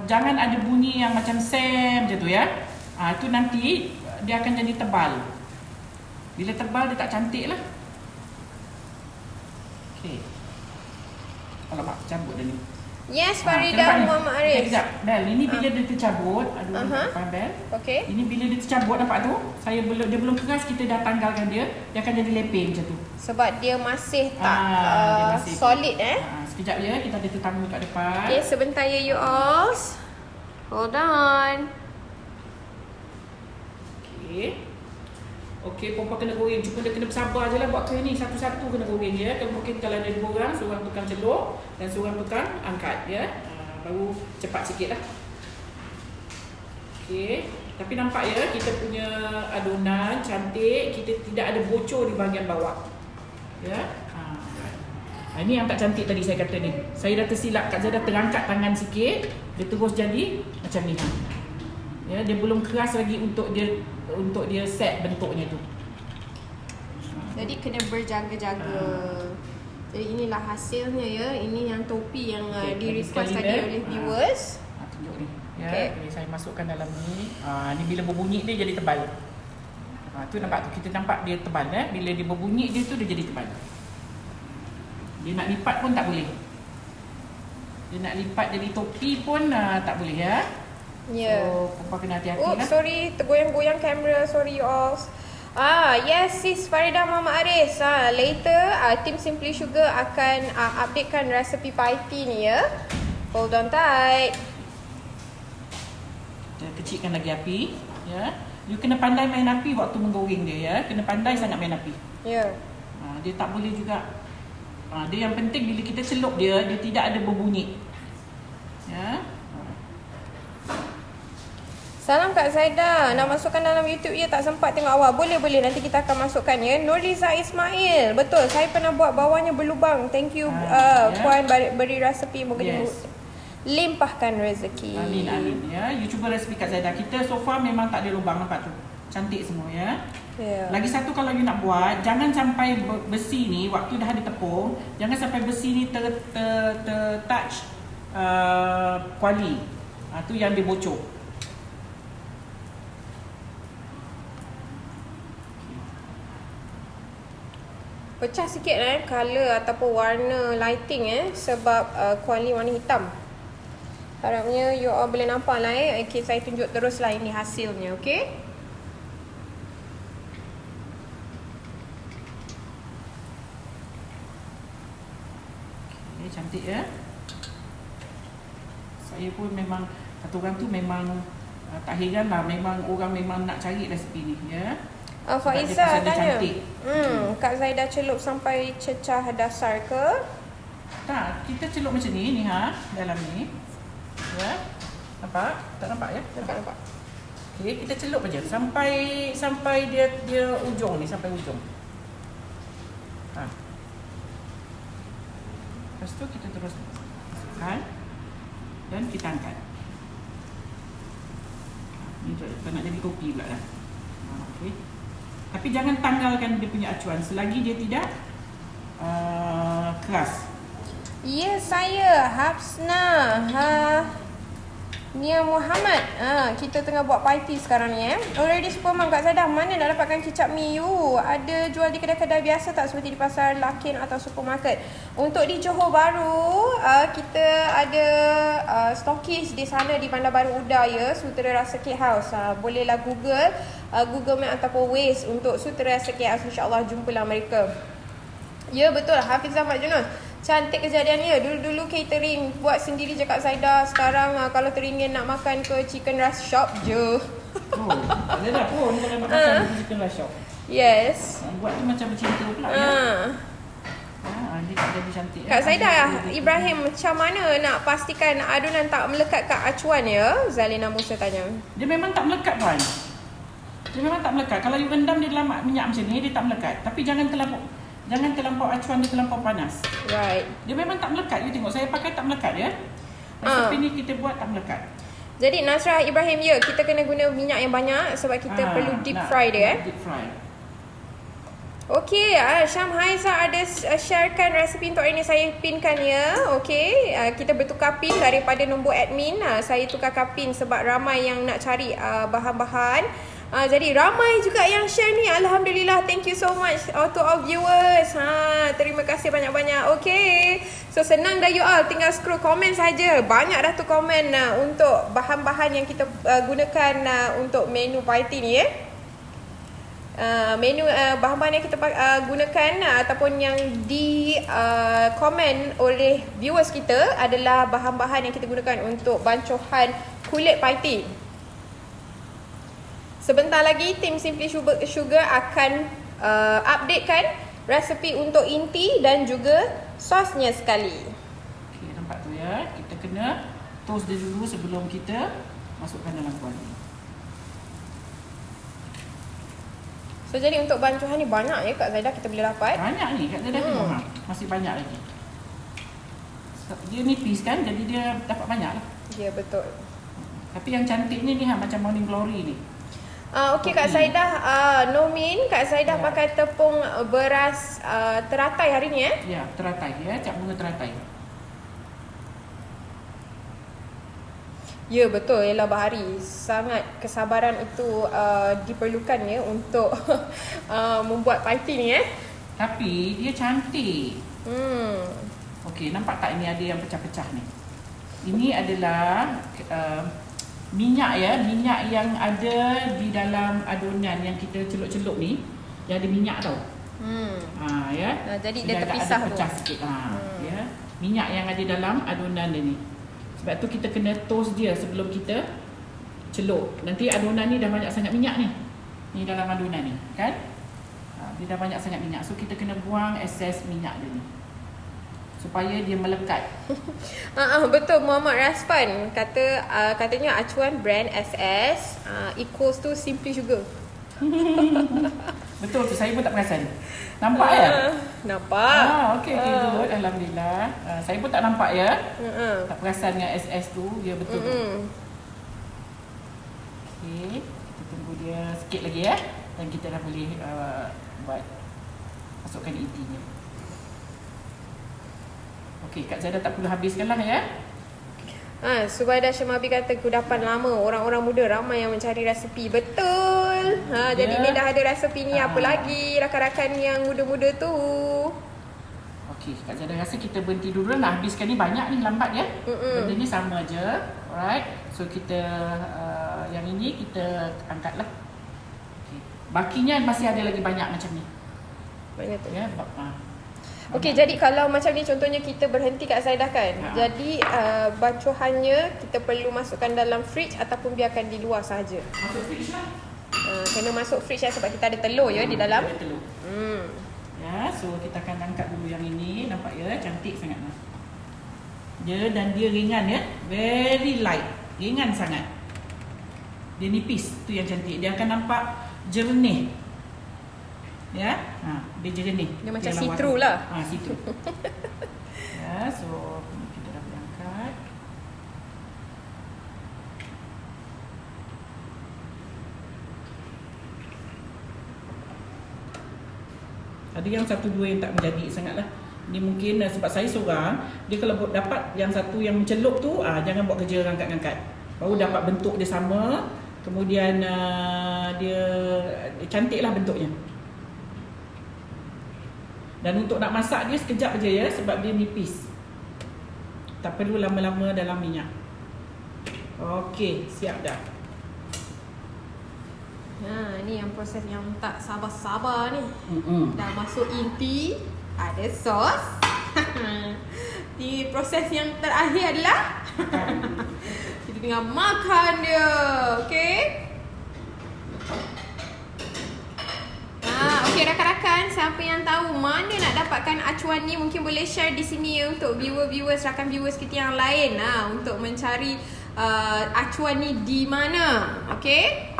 jangan ada bunyi yang macam sem je tu ya. Itu nanti dia akan jadi tebal. Bila tebal dia tak cantik lah. Okey. Alamak, cabut dah ni. Yes, Farida Muhammad Arif. Sekejap, Bel, ini bila dia tercabut. Aduh, nampak Bel. Okey. Ini bila dia tercabut, nampak tu? Dia belum keras, kita dah tanggalkan dia. Dia akan jadi leping macam tu. Sebab dia masih tak dia masih solid sekejap ya, kita ada tetamu kat depan. Okay, sebentar ya you all. Hold on. Okey, perempuan kena goreng. Cuma dia kena bersabar je lah buat kuih ni. Satu-satu kena goreng ya. Mungkin kalau ada 2 orang, seorang tukang celup dan seorang tukang angkat ya. Baru cepat sikit lah. Okey. Tapi nampak ya, kita punya adunan cantik. Kita tidak ada bocor di bahagian bawah. Ya. Ini yang tak cantik tadi saya kata ni. Saya dah tersilap, Kak Zaida terangkat tangan sikit. Dia terus jadi macam ni. Ya, dia belum keras lagi untuk dia set bentuknya tu. Jadi kena berjaga-jaga. Jadi inilah hasilnya ya. Ini yang topi yang di request tadi oleh viewers. Tunjuk ni. Ya, Okay. okay. Saya masukkan dalam ni. Ni bila berbunyi dia jadi tebal. Tu nampak tu, kita nampak dia tebal Bila dia berbunyi dia tu dia jadi tebal. Dia nak lipat pun tak boleh. Dia nak lipat jadi topi pun tak boleh ya. Ya. So, perempuan kena hati-hati Oops, sorry, tergoyang-goyang kamera. Sorry you all. Yes, sis Farida Muhammad Aris. Later, Team Simply Sugar akan updatekan resepi pie tea ni ya. Hold on tight. Kita kecilkan lagi api ya. You kena pandai main api waktu menggoreng dia ya. Kena pandai sangat main api. Ya. Dia tak boleh juga. Dia yang penting bila kita celup dia tidak ada berbunyi. Ya. Salam Kak Zaida. Nak masukkan dalam YouTube ya, tak sempat tengok awal. Boleh nanti kita akan masukkan ya. Nurliza Ismail. Betul, saya pernah buat bawahnya berlubang. Thank you Puan beri resepi. Moga limpahkan rezeki. Amin ya. You cuba resepi Kak Zaida. Kita so far memang tak ada lubang, nampak tu. Cantik semua ya. Yeah. Lagi satu, kalau you nak buat, jangan sampai besi ni waktu dah ada tepung, jangan sampai besi ni touch kuali. Tu yang dia bocor. Pecah sikit color ataupun warna lighting sebab kuali warna hitam. Harapnya you all boleh nampak lah Okay, saya tunjuk terus lah ini hasilnya, okay? Okay, cantik ya. Saya pun memang, satu orang tu memang tak heran lah, memang orang memang nak cari resipi ni ya. Faiza tanya, Kak Zaida celup sampai cecah dasar ke? Tak, kita celup macam ni dalam ni. Ya. Nampak? Tak nampak ya? Nampak. Okey, kita celup aja sampai dia ujung ni, sampai ujung. Lepas tu kita terus masukkan dan kita angkat. Ni tak nak jadi kopi pula dah. Okey. Tapi jangan tanggalkan dia punya acuan selagi dia tidak keras. Ya, saya Hafsna Nia Muhammad. Kita tengah buat pie tea sekarang ni Already Superman Kak Zaida, mana nak dapatkan kicap Miu? Ada jual di kedai-kedai biasa tak, seperti di pasar Lakin atau supermarket? Untuk di Johor Bahru, kita ada stokis di sana di Bandar Baru Uda ya, Sutera Rasa Cake House. Bolehlah Google Map ataupun Waze untuk Sutera Rasa Cake House. InsyaAllah jumpalah mereka. Ya betul, Hafizah Mak Junus. Cantik kejadiannya. Dulu-dulu catering buat sendiri je Kak Zaida. Sekarang kalau teringin nak makan ke Chicken Rush Shop je. Tak ada dah pun kalau nak makan Chicken Rush Shop. Yes. Buat tu macam bercinta pula ya. Dia tak jadi cantik. Kak Zaida, Ibrahim, macam mana nak pastikan adunan tak melekat kat acuan ya? Zalina Musa tanya. Dia memang tak melekat tuan. Dia memang tak melekat. Kalau you rendam dia dalam minyak macam ni, dia tak melekat. Tapi jangan terlampau acuan dia terlampau panas. Right. Dia memang tak melekat. You tengok saya pakai tak melekat ya. Resepi ni kita buat tak melekat. Jadi Nasrah Ibrahim, ya, kita kena guna minyak yang banyak sebab kita perlu deep fry dia Deep fry. Okey, Syam Haiza ada sharekan resepi untuk hari ni, saya pinkan ya. Okey, kita bertukar pin daripada nombor admin. Saya tukarkan pin sebab ramai yang nak cari bahan-bahan. Jadi ramai juga yang share ni. Alhamdulillah, thank you so much to all viewers. Terima kasih banyak-banyak. Okey, so senang dah you all, tinggal scroll komen saja. Banyak dah tu komen untuk bahan-bahan yang kita gunakan untuk menu party ni menu bahan-bahan yang kita gunakan ataupun yang di komen oleh viewers kita adalah bahan-bahan yang kita gunakan untuk bancuhan kulit party. Sebentar lagi tim Simply Sugar akan updatekan resepi untuk inti dan juga sosnya sekali. Okey, nampak tu ya. Kita kena toast dia dulu sebelum kita masukkan dalam kuali. So jadi untuk bancuhan ni banyak ya Kak Zaida kita boleh dapat. Banyak ni Kak Zaida tengok masih banyak lagi. Dia nipis kan, jadi dia dapat banyak lah. Ya betul. Tapi yang cantiknya ni macam Morning Glory ni. Okey Kak Saidah, no min. Kak Saidah pakai tepung beras teratai hari ni Ya, teratai ya, cap bunga teratai. Ya betul, Ella Bahari. Sangat kesabaran itu diperlukan ya untuk membuat party ni Tapi dia cantik. Okey, nampak tak ini ada yang pecah-pecah ni? Ini adalah minyak ya, minyak yang ada di dalam adonan yang kita celup-celup ni. Yang ada minyak tau. Ya. Jadi Sudah dia terpisah ada pecah sikit. Ya. Minyak yang ada dalam adonan dia ni. Sebab tu kita kena toast dia sebelum kita celup. Nanti adonan ni dah banyak sangat minyak ni. Ni dalam adonan ni, kan? Dia dah banyak sangat minyak. So kita kena buang excess minyak dia ni. Supaya dia melekat. Betul, Muhammad Raspan kata katanya acuan brand SS equals to Simply Sugar. Betul tu, saya pun tak perasan. Nampak ya? Nampak. Okey, good. Alhamdulillah. Saya pun tak nampak ya. Tak perasan dengan SS tu. Ya betul tu. Okey, kita tunggu dia sikit lagi ya. Dan kita dah boleh buat masukkan intinya. Okey, Kak Zada tak perlu habiskan lah ya. Subaidah Syamabi kata kudapan lama, orang-orang muda ramai yang mencari resepi. Betul. Jadi ni dah ada resepi ni, apa lagi rakan-rakan yang muda-muda tu. Okey, Kak Zada rasa kita berhenti dulu, nak habiskan ni banyak ni, lambat ya. Benda ni sama je. Alright. So kita yang ini kita angkatlah. Okey. Bakinya masih ada lagi banyak macam ni. Banyak tu. Ya, Okey, jadi kalau macam ni contohnya kita berhenti Kak Saidah kan. Jadi bacuhannya kita perlu masukkan dalam fridge ataupun biarkan di luar sahaja. Masuk fridge lah. Kena masuk fridge sebab kita ada telur ya di dalam. Ada telur. Ya, so kita akan angkat dulu yang ini. Nampak ya, cantik sangat. Dia dan dia ringan ya. Very light. Ringan sangat. Dia nipis, tu yang cantik. Dia akan nampak jernih. Ya, dia jernih. Dia macam see-through lah. See-through. Ya, so kita dah boleh angkat. Ada yang satu dua yang tak menjadi sangat lah. Ni mungkin sebab saya seorang, dia kalau dapat yang satu yang mencelup tu, jangan buat kerja angkat-angkat. Baru dapat bentuk dia sama, kemudian dia cantik lah bentuknya. Dan untuk nak masak dia sekejap je ya, sebab dia nipis. Tak perlu lama-lama dalam minyak. Okey, siap dah. Ni yang proses yang tak sabar-sabar ni. Dah masuk inti, ada sos. Di proses yang terakhir adalah kita tinggal makan dia. Okey? Okey rakan-rakan, siapa yang tahu mana nak dapatkan acuan ni mungkin boleh share di sini ya, untuk rakan viewers kita yang lain untuk mencari acuan ni di mana. Okey?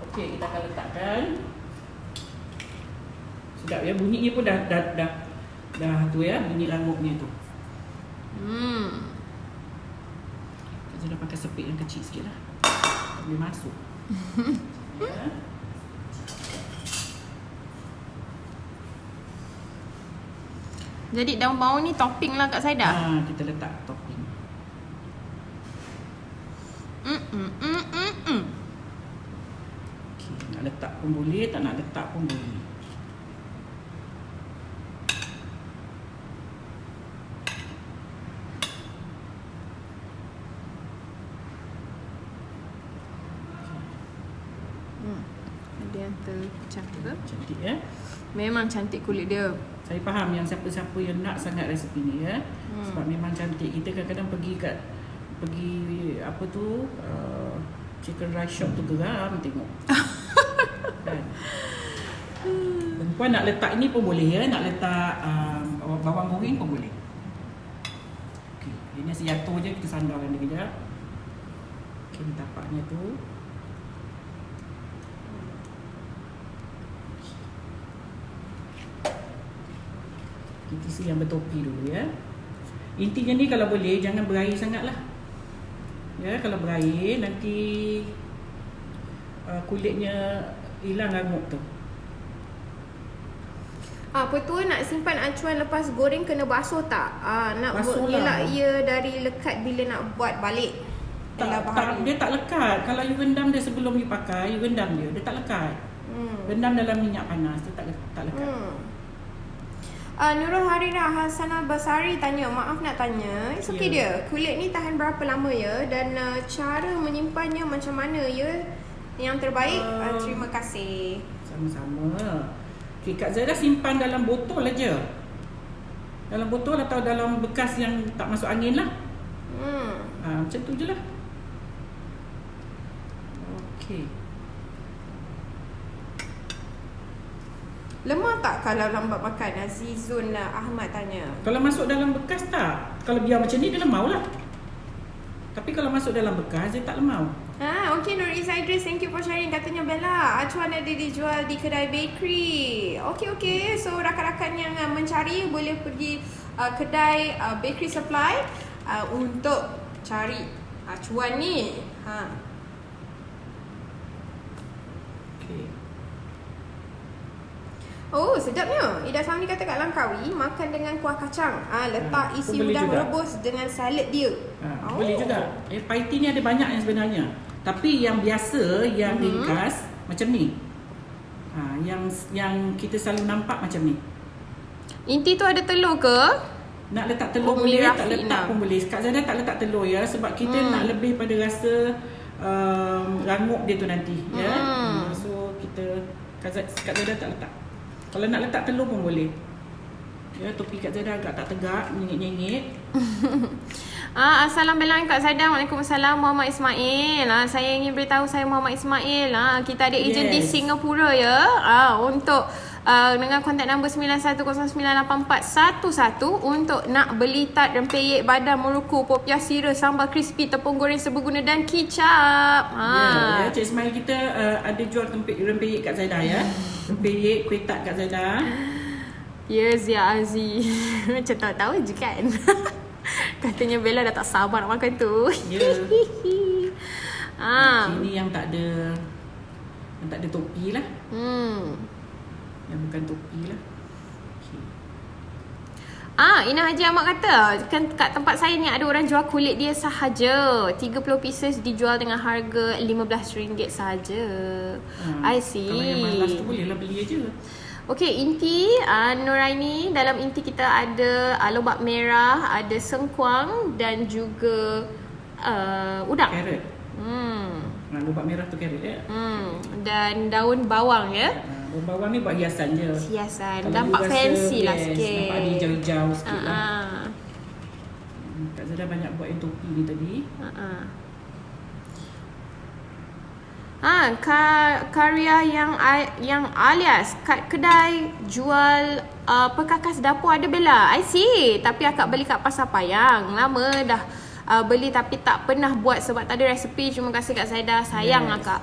Okey, kita akan letakkan. Sedap ya, bunyinya pun dah tu ya, bunyi langupnya tu. Kita dah pakai sepik yang kecil sikit lah. Tak boleh masuk. Ya. Jadi daun bawang ni topping lah Kak Saidah. Kita letak topping. Okay, nak letak pun boleh, tak nak letak pun boleh. Dia yang terpecah tu. Cantik ya. Memang cantik kulit dia. Saya faham yang siapa-siapa yang nak sangat resipi ni ya. Sebab memang cantik. Kita kadang-kadang pergi apa tu chicken rice shop tu geram tengok. Kan? Perempuan nak letak ini pun boleh ya. Nak letak bawang goreng pun boleh. Okey, ini asyik jatuh je, kita sandarkan dia kejap. Okey, tapaknya tu. Kita isi yang bertopi dulu ya. Intinya ni kalau boleh jangan berair sangat lah. Ya, kalau berair nanti kulitnya hilang ngamuk tu. Apa tu nak simpan acuan lepas goreng kena basuh tak? Nak Basuh lah. elak ia dari lekat bila nak buat balik. dalam bahari. Dia tak lekat. Kalau you rendam dia sebelum you pakai, you rendam dia tak lekat. Rendam dalam minyak panas, dia tak lekat. Nurul Harira Hasanah Basari tanya, maaf nak tanya, it's okay dia, kulit ni tahan berapa lama ya, dan cara menyimpannya macam mana ya yang terbaik? Terima kasih. Sama-sama. Okay, Kak Zaida simpan dalam botol aja. Dalam botol atau dalam bekas yang tak masuk angin lah. Macam tu je lah. Okay. Lemah tak kalau lambat makan? Azizun Ahmad tanya. Kalau masuk dalam bekas tak. Kalau biar macam ni dia lemau lah. Tapi kalau masuk dalam bekas dia tak lemau. Okay, Nur Isa Idris, thank you for sharing. Katanya Bella, acuan ada dijual di kedai bakery. Okay. So rakan-rakan yang mencari boleh pergi kedai bakery supply untuk cari acuan ni. Okay. Oh, sedapnya. Ida Samni kata kat Langkawi makan dengan kuah kacang. Letak isi udang rebus dengan salad dia. Boleh juga. Paiti ni ada banyak yang sebenarnya. Tapi yang biasa, yang ringkas macam ni. Yang kita selalu nampak macam ni. Inti tu ada telur ke? Nak letak telur boleh, tak letak pun boleh. Kak Zaida tak letak telur ya, sebab kita nak lebih pada rasa rangup dia tu nanti ya. So kita Kak Zaida tak letak. Kalau nak letak telur pun boleh. Ya, topi Kak Zaida agak tak tegak, nyengit-nyengit. Assalamualaikum Kak Zaida. Waalaikumsalam Muhammad Ismail. Saya ingin beritahu saya Muhammad Ismail. Kita ada ejen di Singapura ya. Untuk dengan kontak nombor 91098411 untuk nak beli tat rempeyek badan meruku, popiah sirih, sambal crispy, tepung goreng serbaguna dan kicap. Ya, Cik Ismail kita ada jual rempeyek Kak Zaida ya. Rempeyek, kuih tat Kak Zaida. Ya, Zia Aziz. Macam tahu je kan. Katanya Bella dah tak sabar nak makan tu. Ya. Ini yang tak ada topi lah. Yang bukan topi lah. Ina Haji Ahmad kata, kan kat tempat saya ni ada orang jual kulit dia sahaja. 30 pieces dijual dengan harga RM15 sahaja. I see. Kalau yang malas tu boleh lah beli aja. Okey, inti Nuraini, dalam inti kita ada lobak merah, ada sengkuang dan juga udang. Carrot. Lobak merah tu carrot ya. Dan daun bawang ya. Daun bawang ni buat hiasan je. Hiasan. Nampak fancy lah sikit. Nampak ada hijau-hijau sikit lah. Kak Zaida banyak buat yang topi ni tadi. Karya yang alias kat kedai jual perkakas dapur ada Bella. I see. Tapi akak beli kat Pasar Payang. Lama dah beli tapi tak pernah buat sebab tak ada resepi. Terima kasih Kak Zaida. Sayang akak.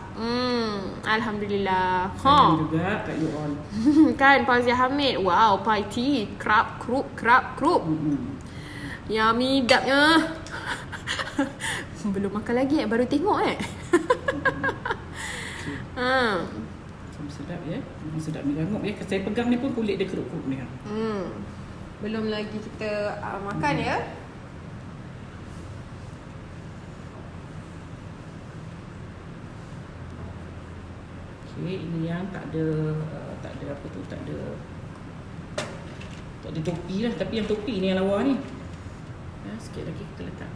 Alhamdulillah. Sayang juga kat you all. Kan Fauzia Hamid. Wow, paiti, krap, krup. Yummy dapnya. Belum makan lagi baru tengok Sama sedap ya. Memang sedap ni rangup ya. Saya pegang ni pun kulit dia kerup-kerup ni. Belum lagi kita makan ya. Okay, ini yang tak ada topi lah, tapi yang topi ni yang lawa ni. Sikit lagi kita letak.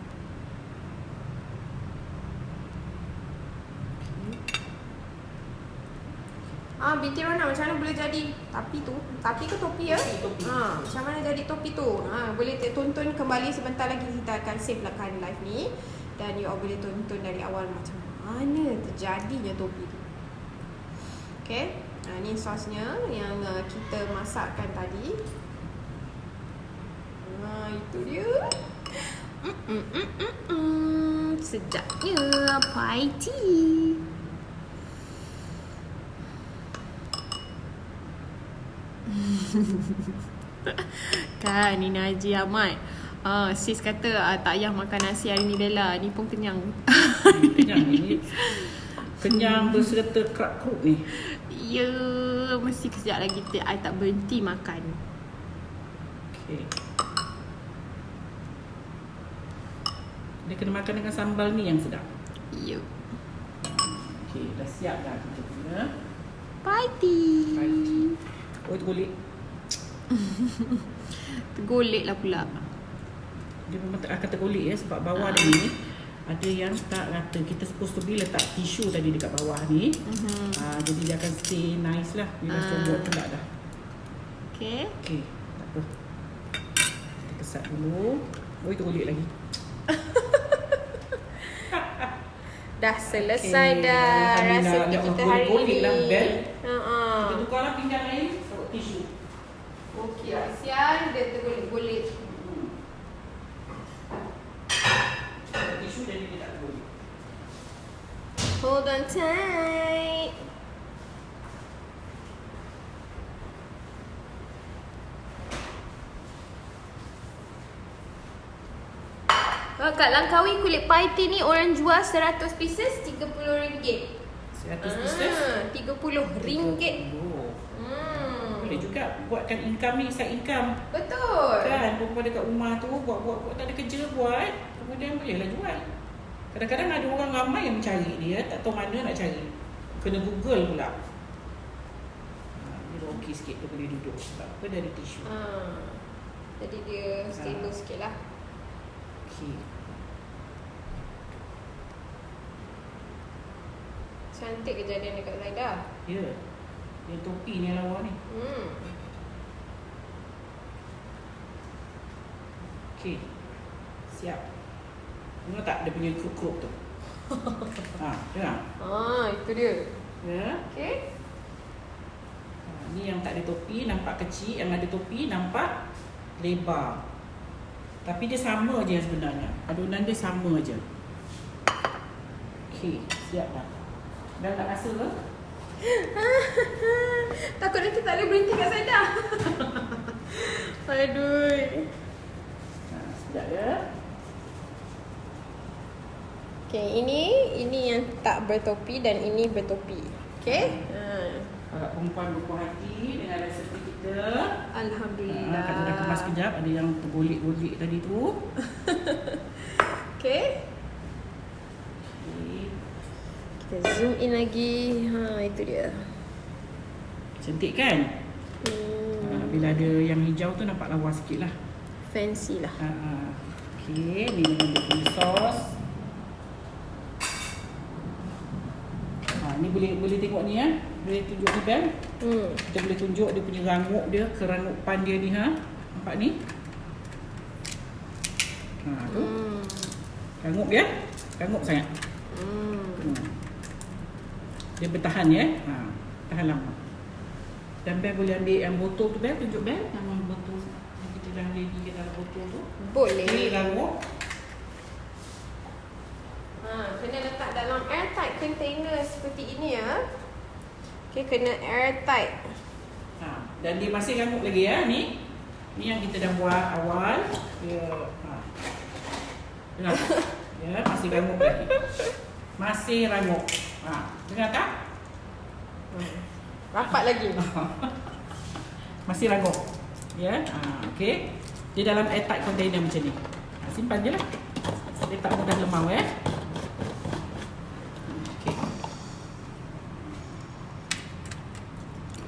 Binti Rona, macam mana boleh jadi tapi ke topi ya? Topi. Macam mana jadi topi tu? Boleh tonton kembali sebentar lagi, kita akan save lah kan live ni. Dan you all boleh tonton dari awal macam mana terjadinya topi tu. Okay, ni sosnya yang kita masakkan tadi. Itu dia. Sedapnya paiti. Kan Nina Haji Ahmad. Sis kata tak payah makan nasi hari ni Bella. Ni pun kenyang. Kenyang ni. Kenyang berserta kerak-keruk ni. Ya, mesti kejap lagi I tak berhenti makan. Okay. Dia kena makan dengan sambal ni yang sedap. Ya. Okay, dah siap dah kita punya Party. Oh, tergolek. Tergolek lah pula. Dia memang akan tergolek ya, sebab bawah dia ni ada yang tak rata. Kita supposed to be letak tisu tadi dekat bawah ni. Jadi dia akan stay nice lah. Bila comot pula dah. Okay. Okay, tak apa. Kita kesat dulu. Oh, itu golek lagi. Dah selesai dah resepi kita hari golek ni. Lah, Bel. Kita tukarlah pinggan lain. Taruh tisu. Okey, kasihan dia tergolek-golek. Tisu dan dia tak golek. Hold on tight. Kat Langkawi kulit paiti ni orang jual 100 pieces RM30. 100 pieces? RM30. Boleh juga buatkan income ni, side income. Betul. Kan, perempuan dekat rumah tu buat tak ada kerja buat, kemudian bolehlah jual. Kadang-kadang ada orang ramai yang mencari dia, tak tahu mana nak cari. Kena Google pula. Dia okey sikit, dia boleh duduk. Sebab apa, dari tisu. Jadi dia stable sikit lah. Okey. Cantik kejadian dekat Zaida. Ya. Dia topi ni lawa ni. Okey. Siap. Tengok tak dia punya kruk-kruk tu? Tengok. Itu dia. Ya. Okey. Ni yang tak ada topi nampak kecil, yang ada topi nampak lebar. Tapi dia sama je sebenarnya. Adunan dia sama je. Okey, siap dah. Dah tak rasa ke? Takut nanti tak boleh berhenti kat Zaida. Aduh. Sekejap ya. Okay, ini yang tak bertopi dan ini bertopi. Okay. Harap perempuan berpuas hati dengan resepi kita. Alhamdulillah. Kita dah kemas sekejap. Ada yang tergolek-golek tadi tu. Okay. Kita zoom in lagi. Itu dia. Cantik kan? Bila ada yang hijau tu nampak lawa sikit lah. Fancy lah. Okay, ni dengan dia punya sos. Ni boleh tengok ni ya. Boleh tunjuk ni Bel. Kita boleh tunjuk dia punya rangup dia, kerangupan dia ni Nampak ni? Tu. Rangup dia. Rangup sangat. Dia bertahan ya. Tahan lama. Dan Bel boleh ambil yang botol tu Bel, tunjuk Bel yang botol yang kita dah ready ke dalam botol tu. Boleh. Ni rangup. Kena letak dalam airtight container seperti ini ya. Okay, kena airtight. Dan dia masih rangup lagi ya ni. Ni yang kita dah buat awal. Ya. Dengar tak? Ya, masih rangup lagi. Masih rangup. Dengar tak? Rapat lagi. Masih rangup. Ya. Okey. Dia dalam airtight container macam ni. Simpan je lah. Dia tak mudah lemau ya.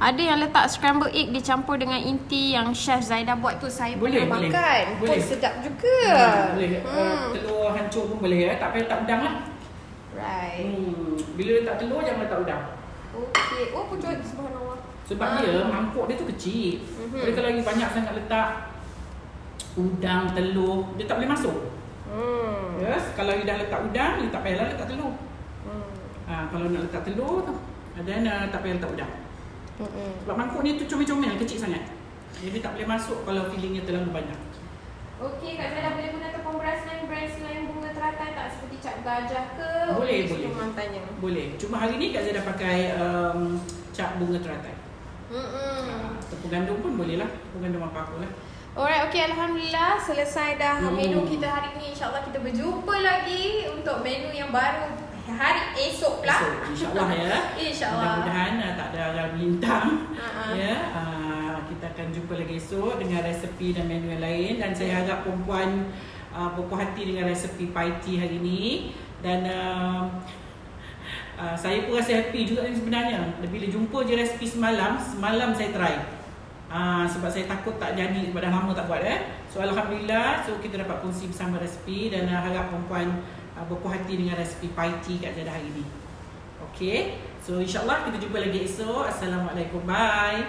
Ada yang letak scramble egg dicampur dengan inti yang Chef Zaida buat tu. Saya boleh, pernah makan. Boleh. Sedap juga. Boleh. Telur hancur pun boleh ya. Tak payah letak udang lah. Right. Bila letak telur jangan letak udang. Okey. Oh, pujuk subhanallah. Sebab dia mangkuk dia tu kecil. Jadi kalau lagi banyak sangat letak udang, telur, dia tak boleh masuk. Yes, kalau you dah letak udang, you tak payahlah letak telur. Kalau nak letak telur tu, dan tak payah letak udang. Sebab mangkuk ni tu comel-comel, kecil sangat. Jadi tak boleh masuk kalau fillingnya terlalu banyak. Okey, Kak Zaida boleh guna tepung beras lain, brand selain bunga teratai tak? Seperti cap gajah ke? Boleh. Tanya. Boleh. Cuma hari ni Kak Zaida pakai cap bunga teratai. Tepung gandum pun boleh lah. Tepung gandum apa-apa lah. Alright, okay, Alhamdulillah selesai dah menu kita hari ni. InsyaAllah kita berjumpa lagi untuk menu yang baru hari esok pula. Esok, InsyaAllah ya. InsyaAllah. Mudah-mudahan tak ada aral melintang. Ya, kita akan jumpa lagi esok dengan resepi dan menu yang lain. Dan saya harap perempuan berpuas hati dengan resepi pie tea hari ni. Dan saya pun rasa happy juga ni sebenarnya. Bila jumpa je resepi semalam saya try. Sebab saya takut tak jadi, sebab dah lama tak buat So Alhamdulillah, so kita dapat kongsi bersama resepi. Dan harap perempuan berpuas hati dengan resepi pie tea Kak Zaida hari ni. Okay, so insyaAllah kita jumpa lagi esok. Assalamualaikum, bye.